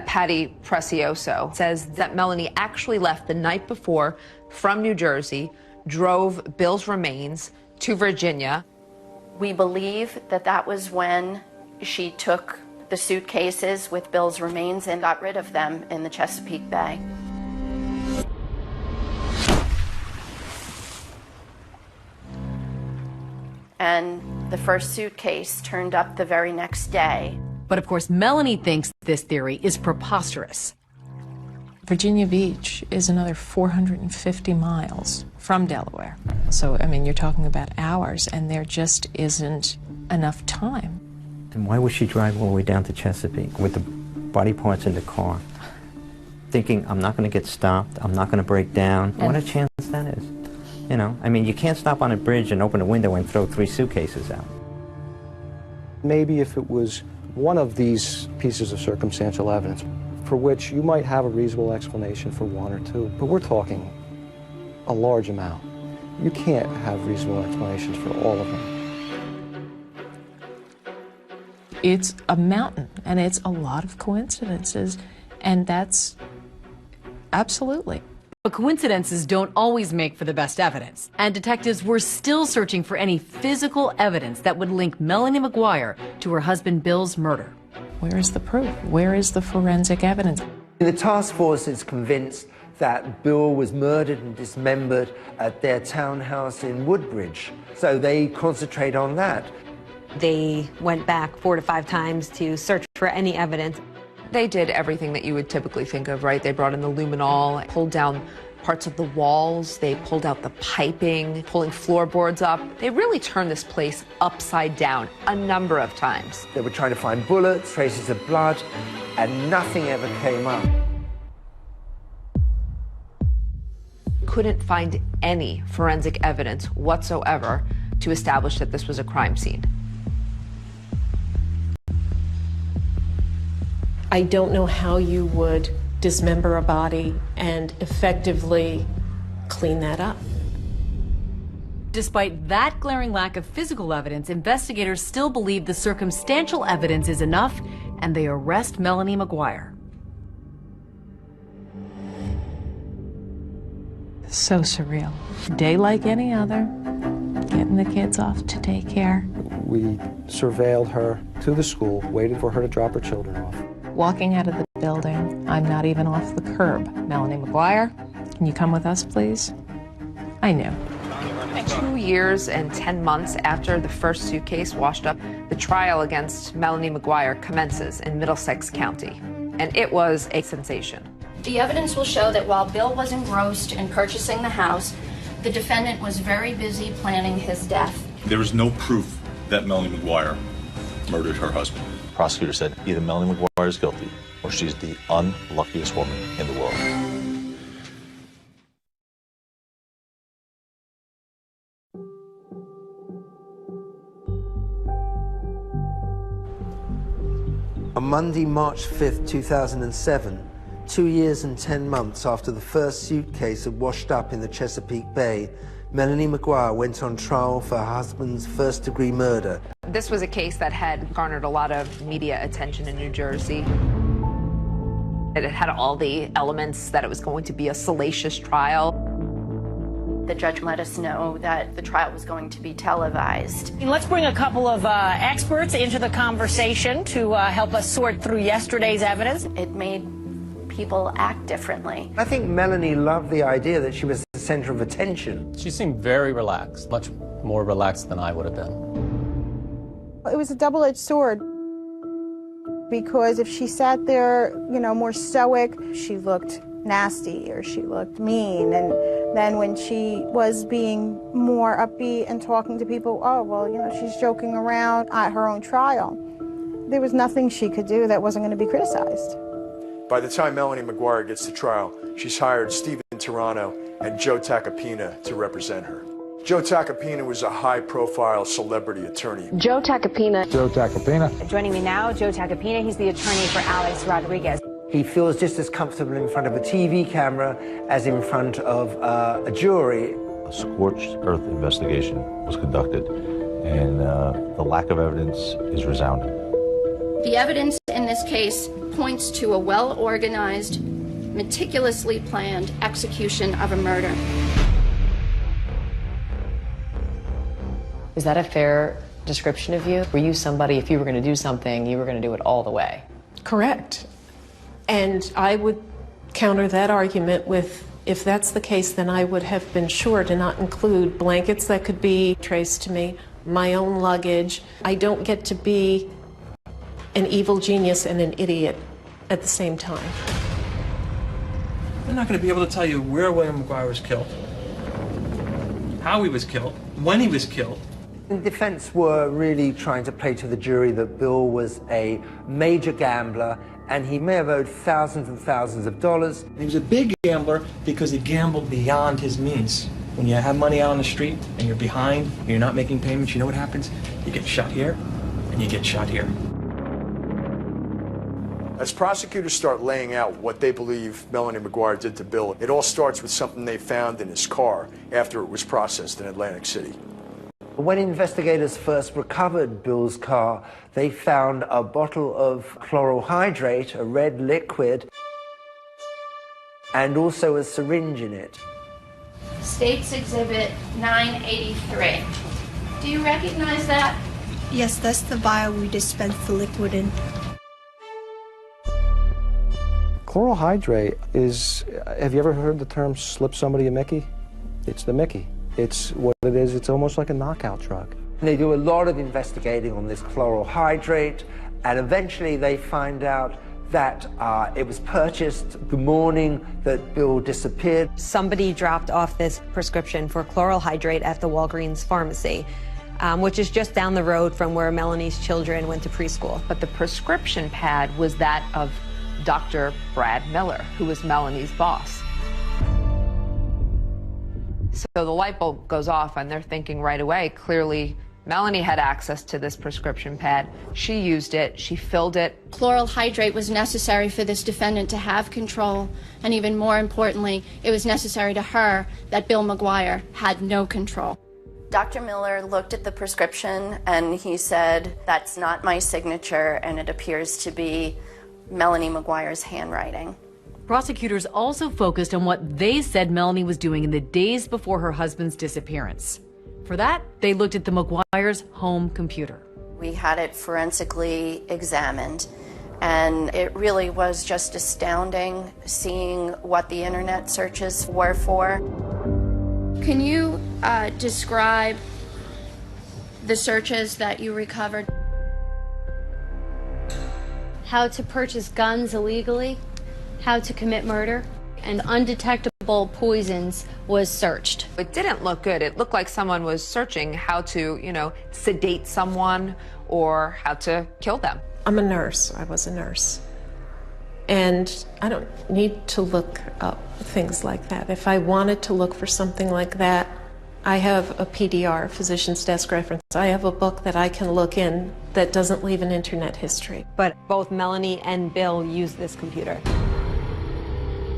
Patty Precioso says that Melanie actually left the night before from New Jersey, drove Bill's remains to Virginia. We believe that that was when she took the suitcases with Bill's remains and got rid of them in the Chesapeake Bay. And the first suitcase turned up the very next day. But of course, Melanie thinks this theory is preposterous. Virginia Beach is another 450 miles from Delaware. So, I mean, you're talking about hours, and there just isn't enough time. And why would she drive all the way down to Chesapeake with the body parts in the car, thinking, I'm not going to get stopped, I'm not going to break down? What a chance that is. You know, I mean, you can't stop on a bridge and open a window and throw 3 suitcases out. Maybe if it was one of these pieces of circumstantial evidence for which you might have a reasonable explanation for 1 or 2, but we're talking a large amount. You can't have reasonable explanations for all of them. It's a mountain, and it's a lot of coincidences, and that's absolutely. But coincidences don't always make for the best evidence, and detectives were still searching for any physical evidence that would link Melanie McGuire to her husband Bill's murder. Where is the proof? Where is the forensic evidence? The task force is convinced that Bill was murdered and dismembered at their townhouse in Woodbridge, so they concentrate on that. They went back 4 to 5 times to search for any evidence. They did everything that you would typically think of, right? They brought in the luminol, pulled down parts of the walls, they pulled out the piping, pulling floorboards up. They really turned this place upside down a number of times. They were trying to find bullets, traces of blood, and nothing ever came up. Couldn't find any forensic evidence whatsoever to establish that this was a crime scene. I don't know how you would dismember a body and effectively clean that up. Despite that glaring lack of physical evidence, investigators still believe the circumstantial evidence is enough, and they arrest Melanie McGuire. So surreal. Day like any other, getting the kids off to daycare. We surveilled her to the school, waited for her to drop her children off. Walking out of the building. I'm not even off the curb. Melanie McGuire, can you come with us, please? I knew. 2 years and 10 months after the first suitcase washed up, the trial against Melanie McGuire commences in Middlesex County, and it was a sensation. The evidence will show that while Bill was engrossed in purchasing the house, the defendant was very busy planning his death. There is no proof that Melanie McGuire murdered her husband. The prosecutor said either Melanie McGuire is guilty or she's the unluckiest woman in the world. On Monday, March 5th, 2007, 2 years and 10 months after the first suitcase had washed up in the Chesapeake Bay, Melanie McGuire went on trial for her husband's first-degree murder. This was a case that had garnered a lot of media attention in New Jersey. It had all the elements that it was going to be a salacious trial. The judge let us know that the trial was going to be televised. Let's bring a couple of experts into the conversation to help us sort through yesterday's evidence. It made people act differently. I think Melanie loved the idea that she was the center of attention. She seemed very relaxed, much more relaxed than I would have been. It was a double-edged sword, because if she sat there, more stoic, she looked nasty or she looked mean. And then when she was being more upbeat and talking to people, oh, well, she's joking around at her own trial. There was nothing she could do that wasn't going to be criticized. By the time Melanie McGuire gets to trial, she's hired Stephen Tirano and Joe Tacopina to represent her. Joe Tacopina was a high-profile celebrity attorney. Joe Tacopina. Joe Tacopina. Joining me now, Joe Tacopina. He's the attorney for Alex Rodriguez. He feels just as comfortable in front of a TV camera as in front of a jury. A scorched earth investigation was conducted, and the lack of evidence is resounding. The evidence in this case points to a well-organized, meticulously planned execution of a murder. Is that a fair description of you? Were you somebody, if you were going to do something, you were going to do it all the way? Correct. And I would counter that argument with, if that's the case, then I would have been sure to not include blankets that could be traced to me, my own luggage. I don't get to be an evil genius and an idiot at the same time. They're not going to be able to tell you where William McGuire was killed, how he was killed, when he was killed. The defense were really trying to play to the jury that Bill was a major gambler and he may have owed thousands and thousands of dollars. He was a big gambler because he gambled beyond his means. When you have money out on the street and you're behind and you're not making payments, you know what happens? You get shot here and you get shot here. As prosecutors start laying out what they believe Melanie McGuire did to Bill, it all starts with something they found in his car after it was processed in Atlantic City. When investigators first recovered Bill's car, they found a bottle of chloral hydrate, a red liquid, and also a syringe in it. State's Exhibit 983. Do you recognize that? Yes, that's the vial we dispensed the liquid in. Chloral hydrate is, have you ever heard the term slip somebody a Mickey? It's the Mickey. It's what it is. It's almost like a knockout drug. They do a lot of investigating on this chloral hydrate, and eventually they find out that it was purchased the morning that Bill disappeared. Somebody dropped off this prescription for chloral hydrate at the Walgreens pharmacy, which is just down the road from where Melanie's children went to preschool. But the prescription pad was that of Dr. Brad Miller, who was Melanie's boss. So the light bulb goes off and they're thinking right away, clearly Melanie had access to this prescription pad. She used it, she filled it. Chloral hydrate was necessary for this defendant to have control, and even more importantly, it was necessary to her that Bill McGuire had no control. Dr. Miller looked at the prescription and he said, "That's not my signature, and it appears to be Melanie McGuire's handwriting." Prosecutors also focused on what they said Melanie was doing in the days before her husband's disappearance. For that, they looked at the McGuire's home computer. We had it forensically examined. And it really was just astounding seeing what the internet searches were for. Can you describe the searches that you recovered? How to purchase guns illegally, how to commit murder, and undetectable poisons was searched. It didn't look good. It looked like someone was searching how to, sedate someone or how to kill them. I'm a nurse. I was a nurse. And I don't need to look up things like that. If I wanted to look for something like that, I have a PDR, Physician's Desk Reference. I have a book that I can look in that doesn't leave an internet history. But both Melanie and Bill use this computer.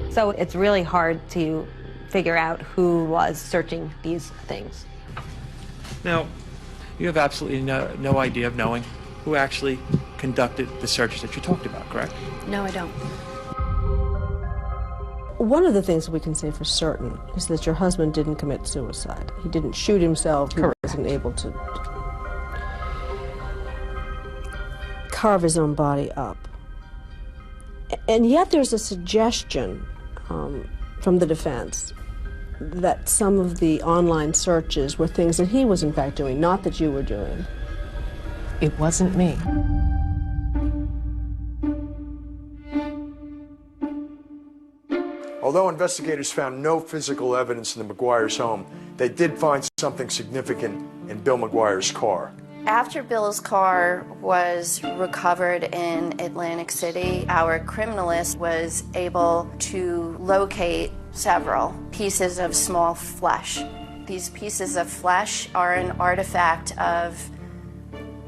So it's really hard to figure out who was searching these things. Now, you have absolutely no idea of knowing who actually conducted the searches that you talked about, correct? No, I don't. One of the things we can say for certain is that your husband didn't commit suicide. He didn't shoot himself. He wasn't able to carve his own body up. And yet there's a suggestion from the defense that some of the online searches were things that he was in fact doing, not that you were doing. It wasn't me. Although investigators found no physical evidence in the McGuire's home, they did find something significant in Bill McGuire's car. After Bill's car was recovered in Atlantic City, our criminalist was able to locate several pieces of small flesh. These pieces of flesh are an artifact of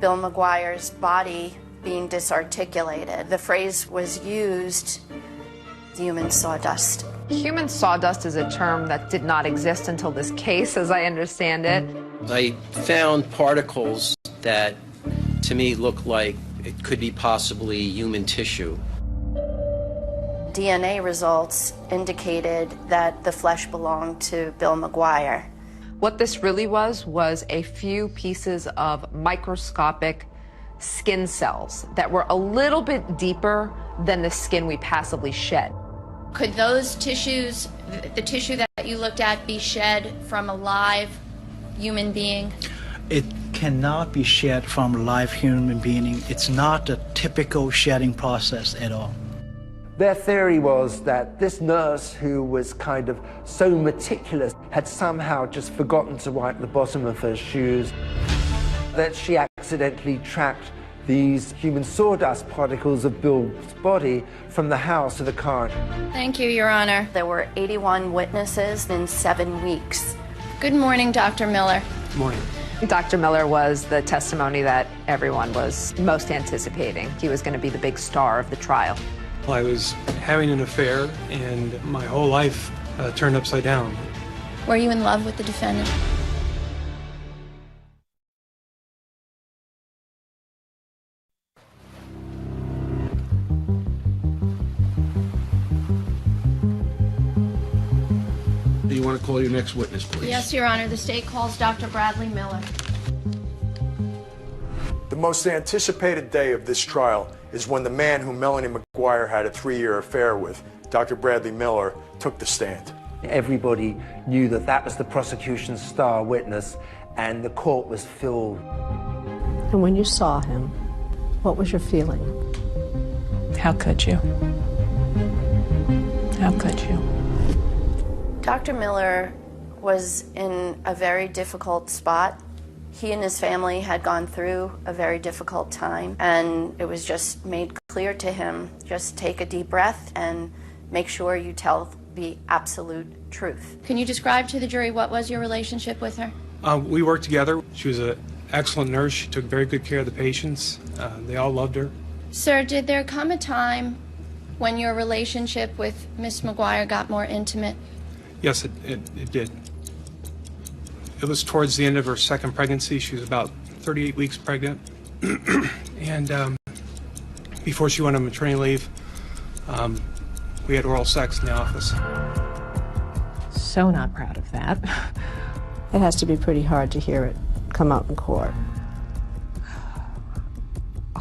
Bill McGuire's body being disarticulated. The phrase was used, human sawdust. Human sawdust is a term that did not exist until this case, as I understand it. I found particles that, to me, look like it could be possibly human tissue. DNA results indicated that the flesh belonged to Bill McGuire. What this really was a few pieces of microscopic skin cells that were a little bit deeper than the skin we passively shed. Could those tissues, the tissue that you looked at, be shed from a live human being? It cannot be shed from a live human being. It's not a typical shedding process at all. Their theory was that this nurse, who was kind of so meticulous, had somehow just forgotten to wipe the bottom of her shoes, that she accidentally tracked these human sawdust particles of Bill's body from the house to the car. Thank you, Your Honor. There were 81 witnesses in 7 weeks. Good morning, Dr. Miller. Good morning. Dr. Miller was the testimony that everyone was most anticipating. He was going to be the big star of the trial. I was having an affair, and my whole life turned upside down. Were you in love with the defendant? Do you want to call your next witness, please? Yes, Your Honor. The state calls Dr. Bradley Miller. The most anticipated day of this trial is when the man whom Melanie McGuire had a 3-year affair with, Dr. Bradley Miller, took the stand. Everybody knew that that was the prosecution's star witness, and the court was filled. And when you saw him, what was your feeling? How could you? How could you? Dr. Miller was in a very difficult spot. He and his family had gone through a very difficult time, and it was just made clear to him, just take a deep breath and make sure you tell the absolute truth. Can you describe to the jury what was your relationship with her? We worked together. She was an excellent nurse. She took very good care of the patients. They all loved her. Sir, did there come a time when your relationship with Miss McGuire got more intimate? Yes, it did. It was towards the end of her second pregnancy. She was about 38 weeks pregnant. And before she went on maternity leave, we had oral sex in the office. So not proud of that. It has to be pretty hard to hear it come out in court.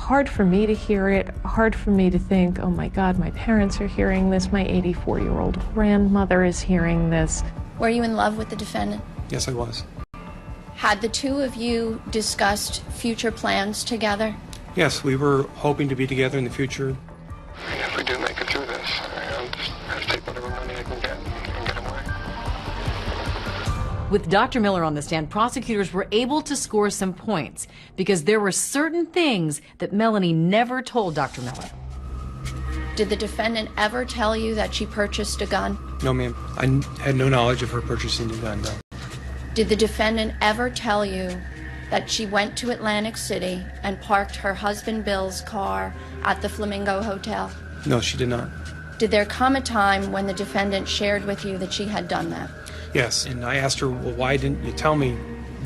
hard for me to hear it, hard for me to think, oh my God, my parents are hearing this, my 84-year-old grandmother is hearing this. Were you in love with the defendant? Yes, I was. Had the two of you discussed future plans together? Yes, we were hoping to be together in the future. If we do make it through this, I'll just have to take whatever money I can get and get away. With Dr. Miller on the stand, prosecutors were able to score some points because there were certain things that Melanie never told Dr. Miller. Did the defendant ever tell you that she purchased a gun? No, ma'am. I had no knowledge of her purchasing the gun, no. Did the defendant ever tell you that she went to Atlantic City and parked her husband Bill's car at the Flamingo Hotel? No, she did not. Did there come a time when the defendant shared with you that she had done that? Yes, and I asked her, well, why didn't you tell me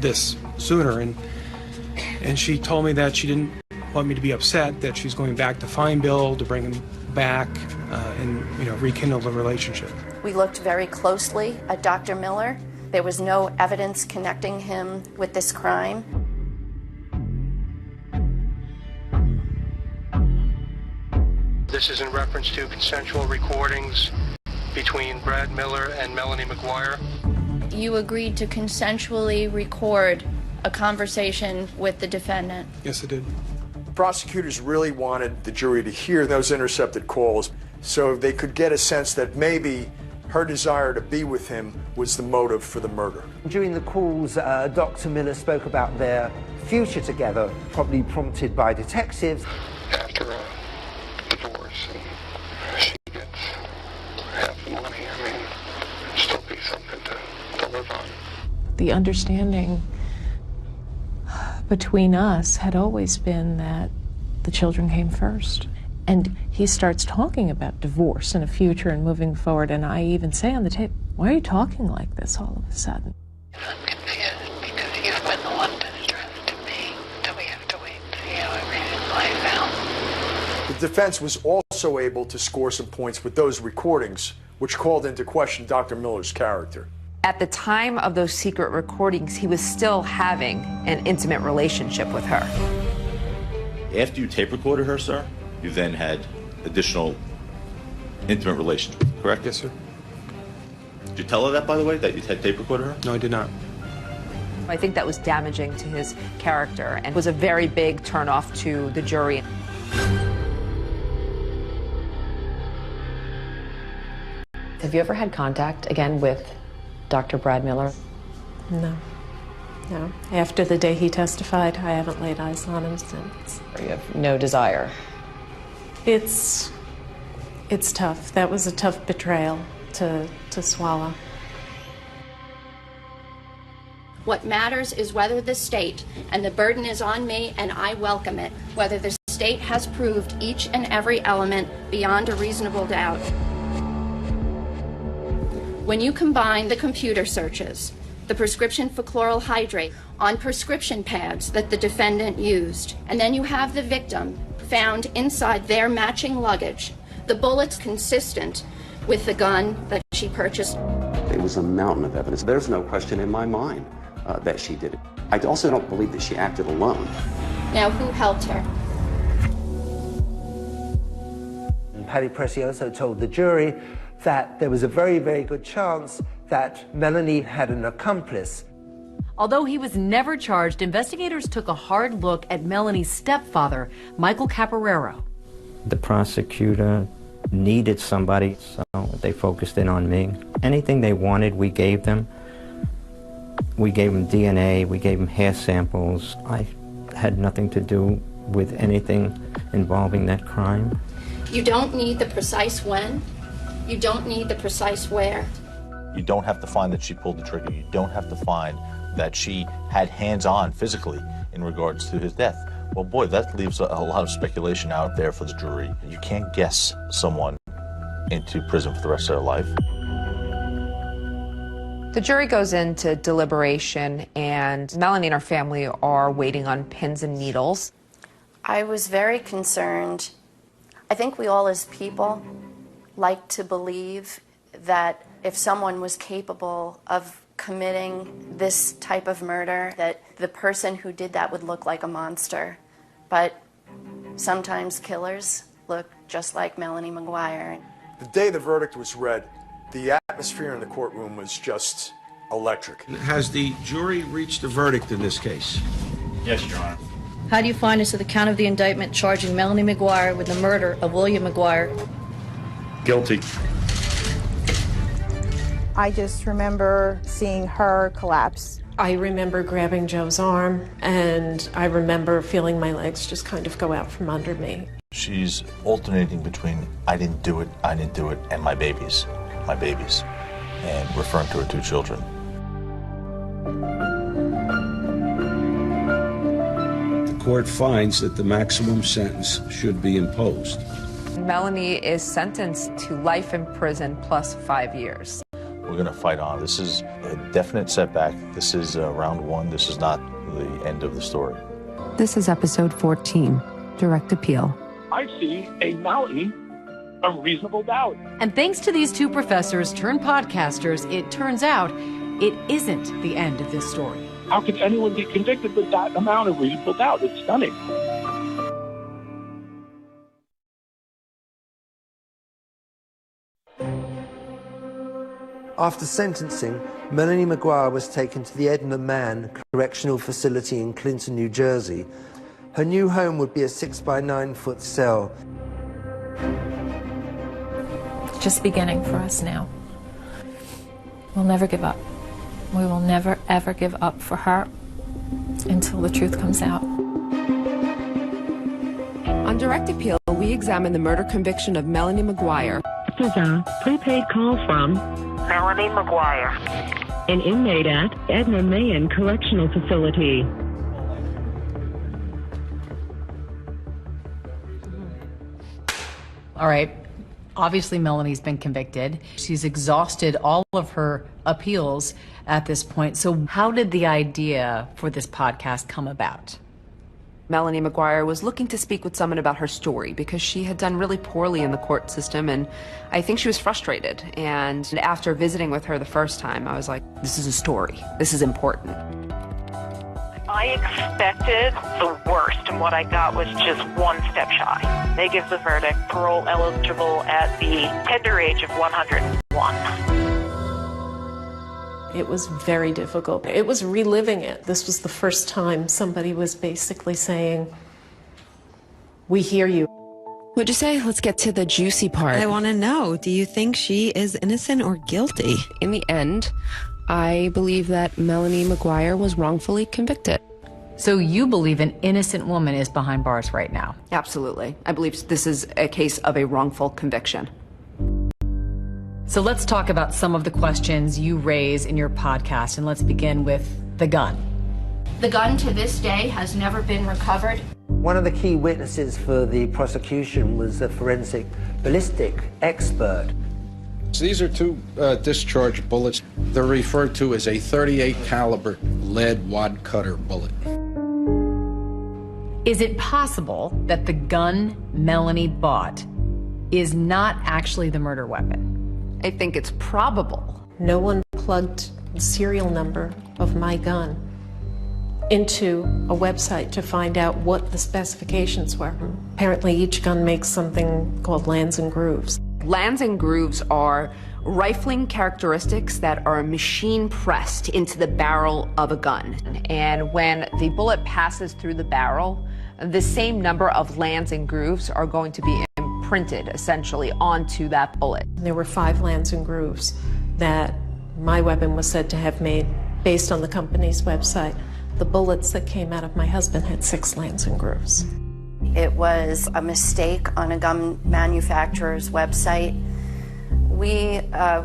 this sooner? And she told me that she didn't want me to be upset, that she's going back to find Bill, to bring him back, and rekindle the relationship. We looked very closely at Dr. Miller. There was no evidence connecting him with this crime. This is in reference to consensual recordings between Brad Miller and Melanie McGuire. You agreed to consensually record a conversation with the defendant. Yes, I did. Prosecutors really wanted the jury to hear those intercepted calls so they could get a sense that maybe her desire to be with him was the motive for the murder. During the calls, Dr. Miller spoke about their future together, probably prompted by detectives. After a divorce, and she gets half the money, I mean, it'd still be something to live on. The understanding between us had always been that the children came first. And he starts talking about divorce and a future and moving forward, and I even say on the tape, why are you talking like this all of a sudden? I'm confused because you've been the one to address to me that we have to wait and see how everything plays out. The defense was also able to score some points with those recordings, which called into question Dr. Miller's character. At the time of those secret recordings, he was still having an intimate relationship with her. After you tape recorded her, sir, you then had additional intimate relations with her, correct? Yes, sir. Did you tell her that, by the way, that you had tape recorded her? No, I did not. I think that was damaging to his character and was a very big turnoff to the jury. Have you ever had contact again with Dr. Brad Miller? No. No. After the day he testified, I haven't laid eyes on him since. You have no desire? It's tough. That was a tough betrayal to swallow. What matters is whether the state, and the burden is on me and I welcome it, whether the state has proved each and every element beyond a reasonable doubt. When you combine the computer searches, the prescription for chloral hydrate on prescription pads that the defendant used, and then you have the victim found inside their matching luggage, the bullets consistent with the gun that she purchased. It was a mountain of evidence. There's no question in my mind that she did it. I also don't believe that she acted alone. Now, who helped her? Paddy Precioso told the jury that there was a very, very good chance that Melanie had an accomplice. Although he was never charged, investigators took a hard look at Melanie's stepfather, Michael Caporero. The prosecutor needed somebody, so they focused in on me. Anything they wanted, we gave them. We gave them DNA, we gave them hair samples. I had nothing to do with anything involving that crime. You don't need the precise when. You don't need the precise where. You don't have to find that she pulled the trigger. You don't have to find that she had hands-on physically in regards to his death. Well, boy, that leaves a lot of speculation out there for the jury. You can't guess someone into prison for the rest of their life. The jury goes into deliberation, and Melanie and her family are waiting on pins and needles. I was very concerned. I think we all as people like to believe that if someone was capable of committing this type of murder, that the person who did that would look like a monster. But Sometimes killers look just like Melanie McGuire. The day the verdict was read, the atmosphere in the courtroom was just electric. Has the jury reached a verdict in this case? Yes, Your Honor. How do you find as to the count of the indictment charging Melanie McGuire with the murder of William McGuire? Guilty. I just remember seeing her collapse. I remember grabbing Joe's arm, and I remember feeling my legs just kind of go out from under me. She's alternating between I didn't do it, and my babies, and referring to her two children. The court finds that the maximum sentence should be imposed. Melanie is sentenced to life in prison plus 5 years. We're going to fight on. This is a definite setback. This is round one. This is not the end of the story. This is episode 14, Direct Appeal. I see a mountain of reasonable doubt. And thanks to these two professors turned podcasters, it turns out it isn't the end of this story. How could anyone be convicted with that amount of reasonable doubt? It's stunning. After sentencing, Melanie McGuire was taken to the Edna Mann Correctional Facility in Clinton, New Jersey. Her new home would be a 6-by-9-foot cell. It's just beginning for us now. We'll never give up. We will never, ever give up for her until the truth comes out. On Direct Appeal, we examine the murder conviction of Melanie McGuire. This is a prepaid call from Melanie McGuire, an inmate at Edna Mann Correctional Facility. All right. Obviously, Melanie's been convicted. She's exhausted all of her appeals at this point. So how did the idea for this podcast come about? Melanie McGuire was looking to speak with someone about her story because she had done really poorly in the court system, and I think she was frustrated. And after visiting with her the first time, I was like, this is a story. This is important. I expected the worst, and what I got was just one step shy. They give the verdict, parole eligible at the tender age of 101. It was very difficult. It was reliving it. This was the first time somebody was basically saying, we hear you. What'd you say? Let's get to the juicy part. I want to know, do you think she is innocent or guilty? In the end, I believe that Melanie McGuire was wrongfully convicted. So you believe an innocent woman is behind bars right now? Absolutely. I believe this is a case of a wrongful conviction. So let's talk about some of the questions you raise in your podcast, and let's begin with the gun. The gun to this day has never been recovered. One of the key witnesses for the prosecution was a forensic ballistic expert. So these are two discharge bullets. They're referred to as a 38 caliber lead wad cutter bullet. Is it possible that the gun Melanie bought is not actually the murder weapon? I think it's probable. No one plugged the serial number of my gun into a website to find out what the specifications were. Apparently each gun makes something called lands and grooves. Lands and grooves are rifling characteristics that are machine pressed into the barrel of a gun. And when the bullet passes through the barrel, the same number of lands and grooves are going to be imprinted essentially onto that bullet. There were 5 lands and grooves that my weapon was said to have made based on the company's website. The bullets that came out of my husband had 6 lands and grooves. It was a mistake on a gun manufacturer's website. We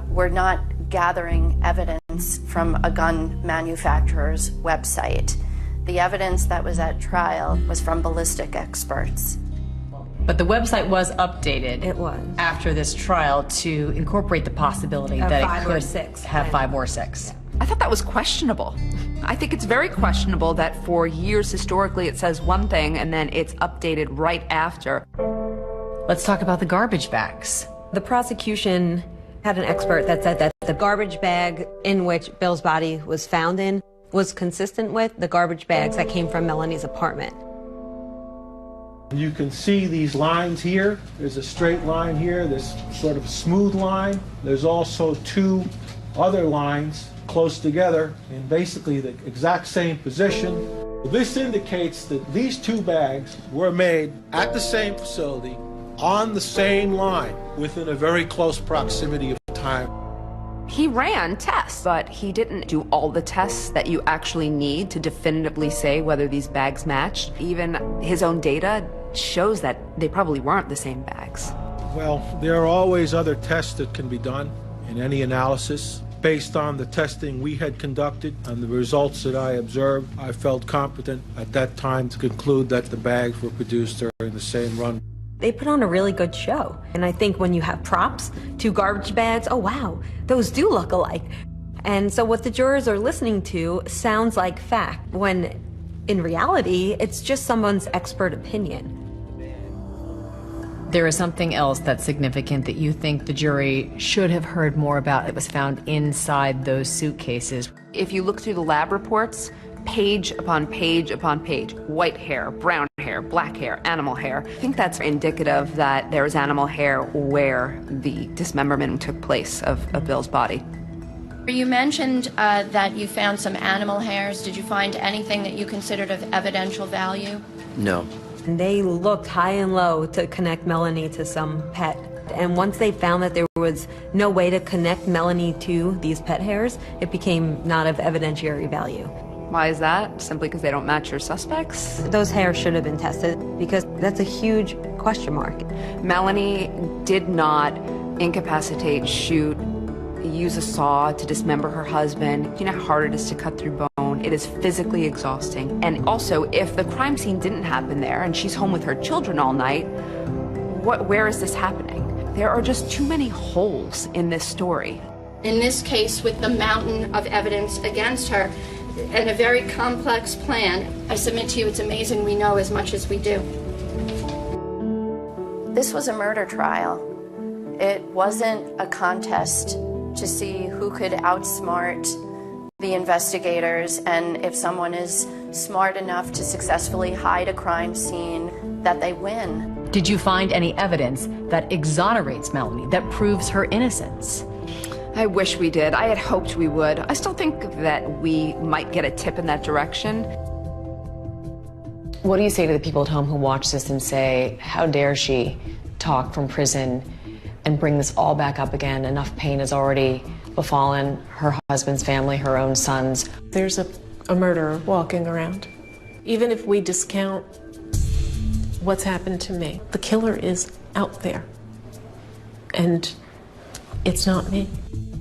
were not gathering evidence from a gun manufacturer's website. The evidence that was at trial was from ballistic experts. But the website was updated. It was. After this trial to incorporate the possibility Of that 5 it or could 6. have 5 or 6. I thought that was questionable. I think it's very questionable that for years historically it says one thing and then it's updated right after. Let's talk about the garbage bags. The prosecution had an expert that said that the garbage bag in which Bill's body was found in was consistent with the garbage bags that came from Melanie's apartment. You can see these lines here. There's a straight line here, this sort of smooth line. There's also two other lines close together in basically the exact same position. This indicates that these two bags were made at the same facility on the same line within a very close proximity of time. He ran tests, but he didn't do all the tests that you actually need to definitively say whether these bags matched. Even his own data shows that they probably weren't the same bags. Well, there are always other tests that can be done in any analysis. Based on the testing we had conducted and the results that I observed, I felt competent at that time to conclude that the bags were produced during the same run. They put on a really good show. And I think when you have props, two garbage bags, oh wow, those do look alike. And so what the jurors are listening to sounds like fact, when in reality, it's just someone's expert opinion. There is something else that's significant that you think the jury should have heard more about that was found inside those suitcases. If you look through the lab reports, page upon page upon page, white hair, brown hair, black hair, animal hair. I think that's indicative that there was animal hair where the dismemberment took place of Bill's body. You mentioned that you found some animal hairs. Did you find anything that you considered of evidential value? No. And they looked high and low to connect Melanie to some pet. And once they found that there was no way to connect Melanie to these pet hairs, it became not of evidentiary value. Why is that? Simply because they don't match your suspects? Those hairs should have been tested because that's a huge question mark. Melanie did not incapacitate, shoot, use a saw to dismember her husband. You know how hard it is to cut through bone? It is physically exhausting. And also, if the crime scene didn't happen there and she's home with her children all night, where is this happening? There are just too many holes in this story. In this case, with the mountain of evidence against her and a very complex plan, I submit to you it's amazing we know as much as we do. This was a murder trial. It wasn't a contest to see who could outsmart the investigators, and if someone is smart enough to successfully hide a crime scene, that they win. Did you find any evidence that exonerates Melanie, that proves her innocence? I wish we did. I had hoped we would. I still think that we might get a tip in that direction. What do you say to the people at home who watch this and say, how dare she talk from prison and bring this all back up again? Enough pain has already befallen her husband's family, her own sons. There's a murderer walking around. Even if we discount what's happened to me, the killer is out there. And it's not me.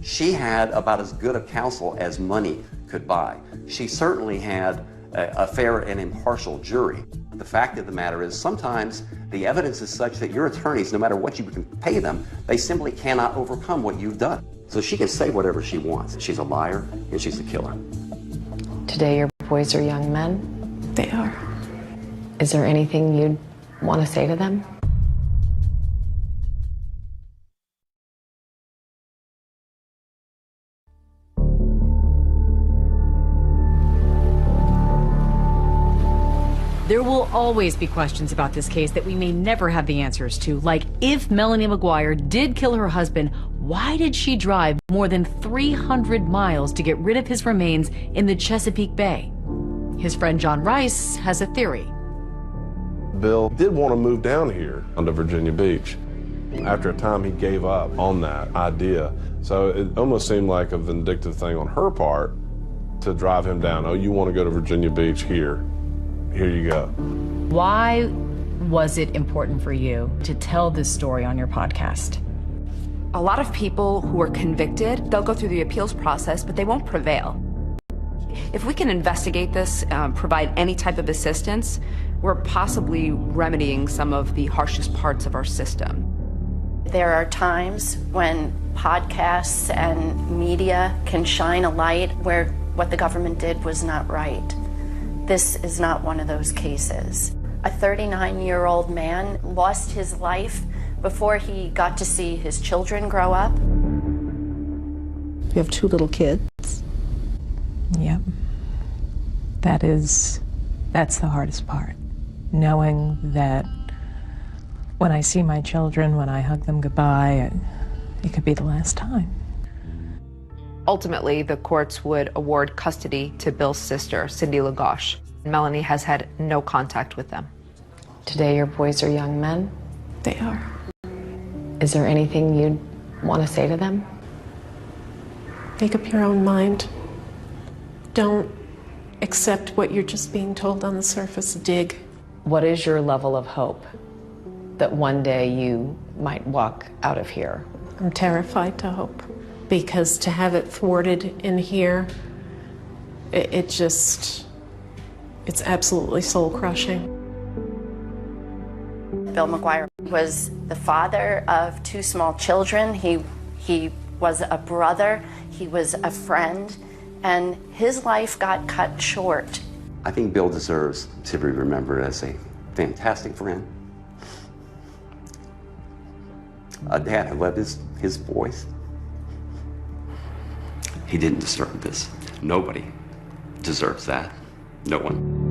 She had about as good a counsel as money could buy. She certainly had a fair and impartial jury. The fact of the matter is sometimes the evidence is such that your attorneys, no matter what you can pay them, they simply cannot overcome what you've done. So she can say whatever she wants. She's a liar and she's a killer. Today your boys are young men? They are. Is there anything you'd want to say to them? There will always be questions about this case that we may never have the answers to, like if Melanie McGuire did kill her husband, why did she drive more than 300 miles to get rid of his remains in the Chesapeake Bay? His friend John Rice has a theory. Bill did want to move down here onto Virginia Beach. After a time, he gave up on that idea. So it almost seemed like a vindictive thing on her part to drive him down. Oh, you want to go to Virginia Beach? Here you go. Why was it important for you to tell this story on your podcast? A lot of people who are convicted, they'll go through the appeals process, but they won't prevail. If we can investigate this, provide any type of assistance, we're possibly remedying some of the harshest parts of our system. There are times when podcasts and media can shine a light where what the government did was not right. This is not one of those cases. A 39-year-old man lost his life before he got to see his children grow up. You have 2 little kids. Yep. That's the hardest part. Knowing that When I see my children, when I hug them goodbye, it could be the last time. Ultimately, the courts would award custody to Bill's sister, Cindy Lagoche. Melanie has had no contact with them. Today, your boys are young men. They are. Is there anything you'd want to say to them? Make up your own mind. Don't accept what you're just being told on the surface. Dig. What is your level of hope that one day you might walk out of here? I'm terrified to hope, because to have it thwarted in here, it's absolutely soul-crushing. Bill McGuire was the father of 2 small children. He was a brother, he was a friend, and his life got cut short. I think Bill deserves to be remembered as a fantastic friend, a dad who loved his boys. He didn't deserve this. Nobody deserves that. No one.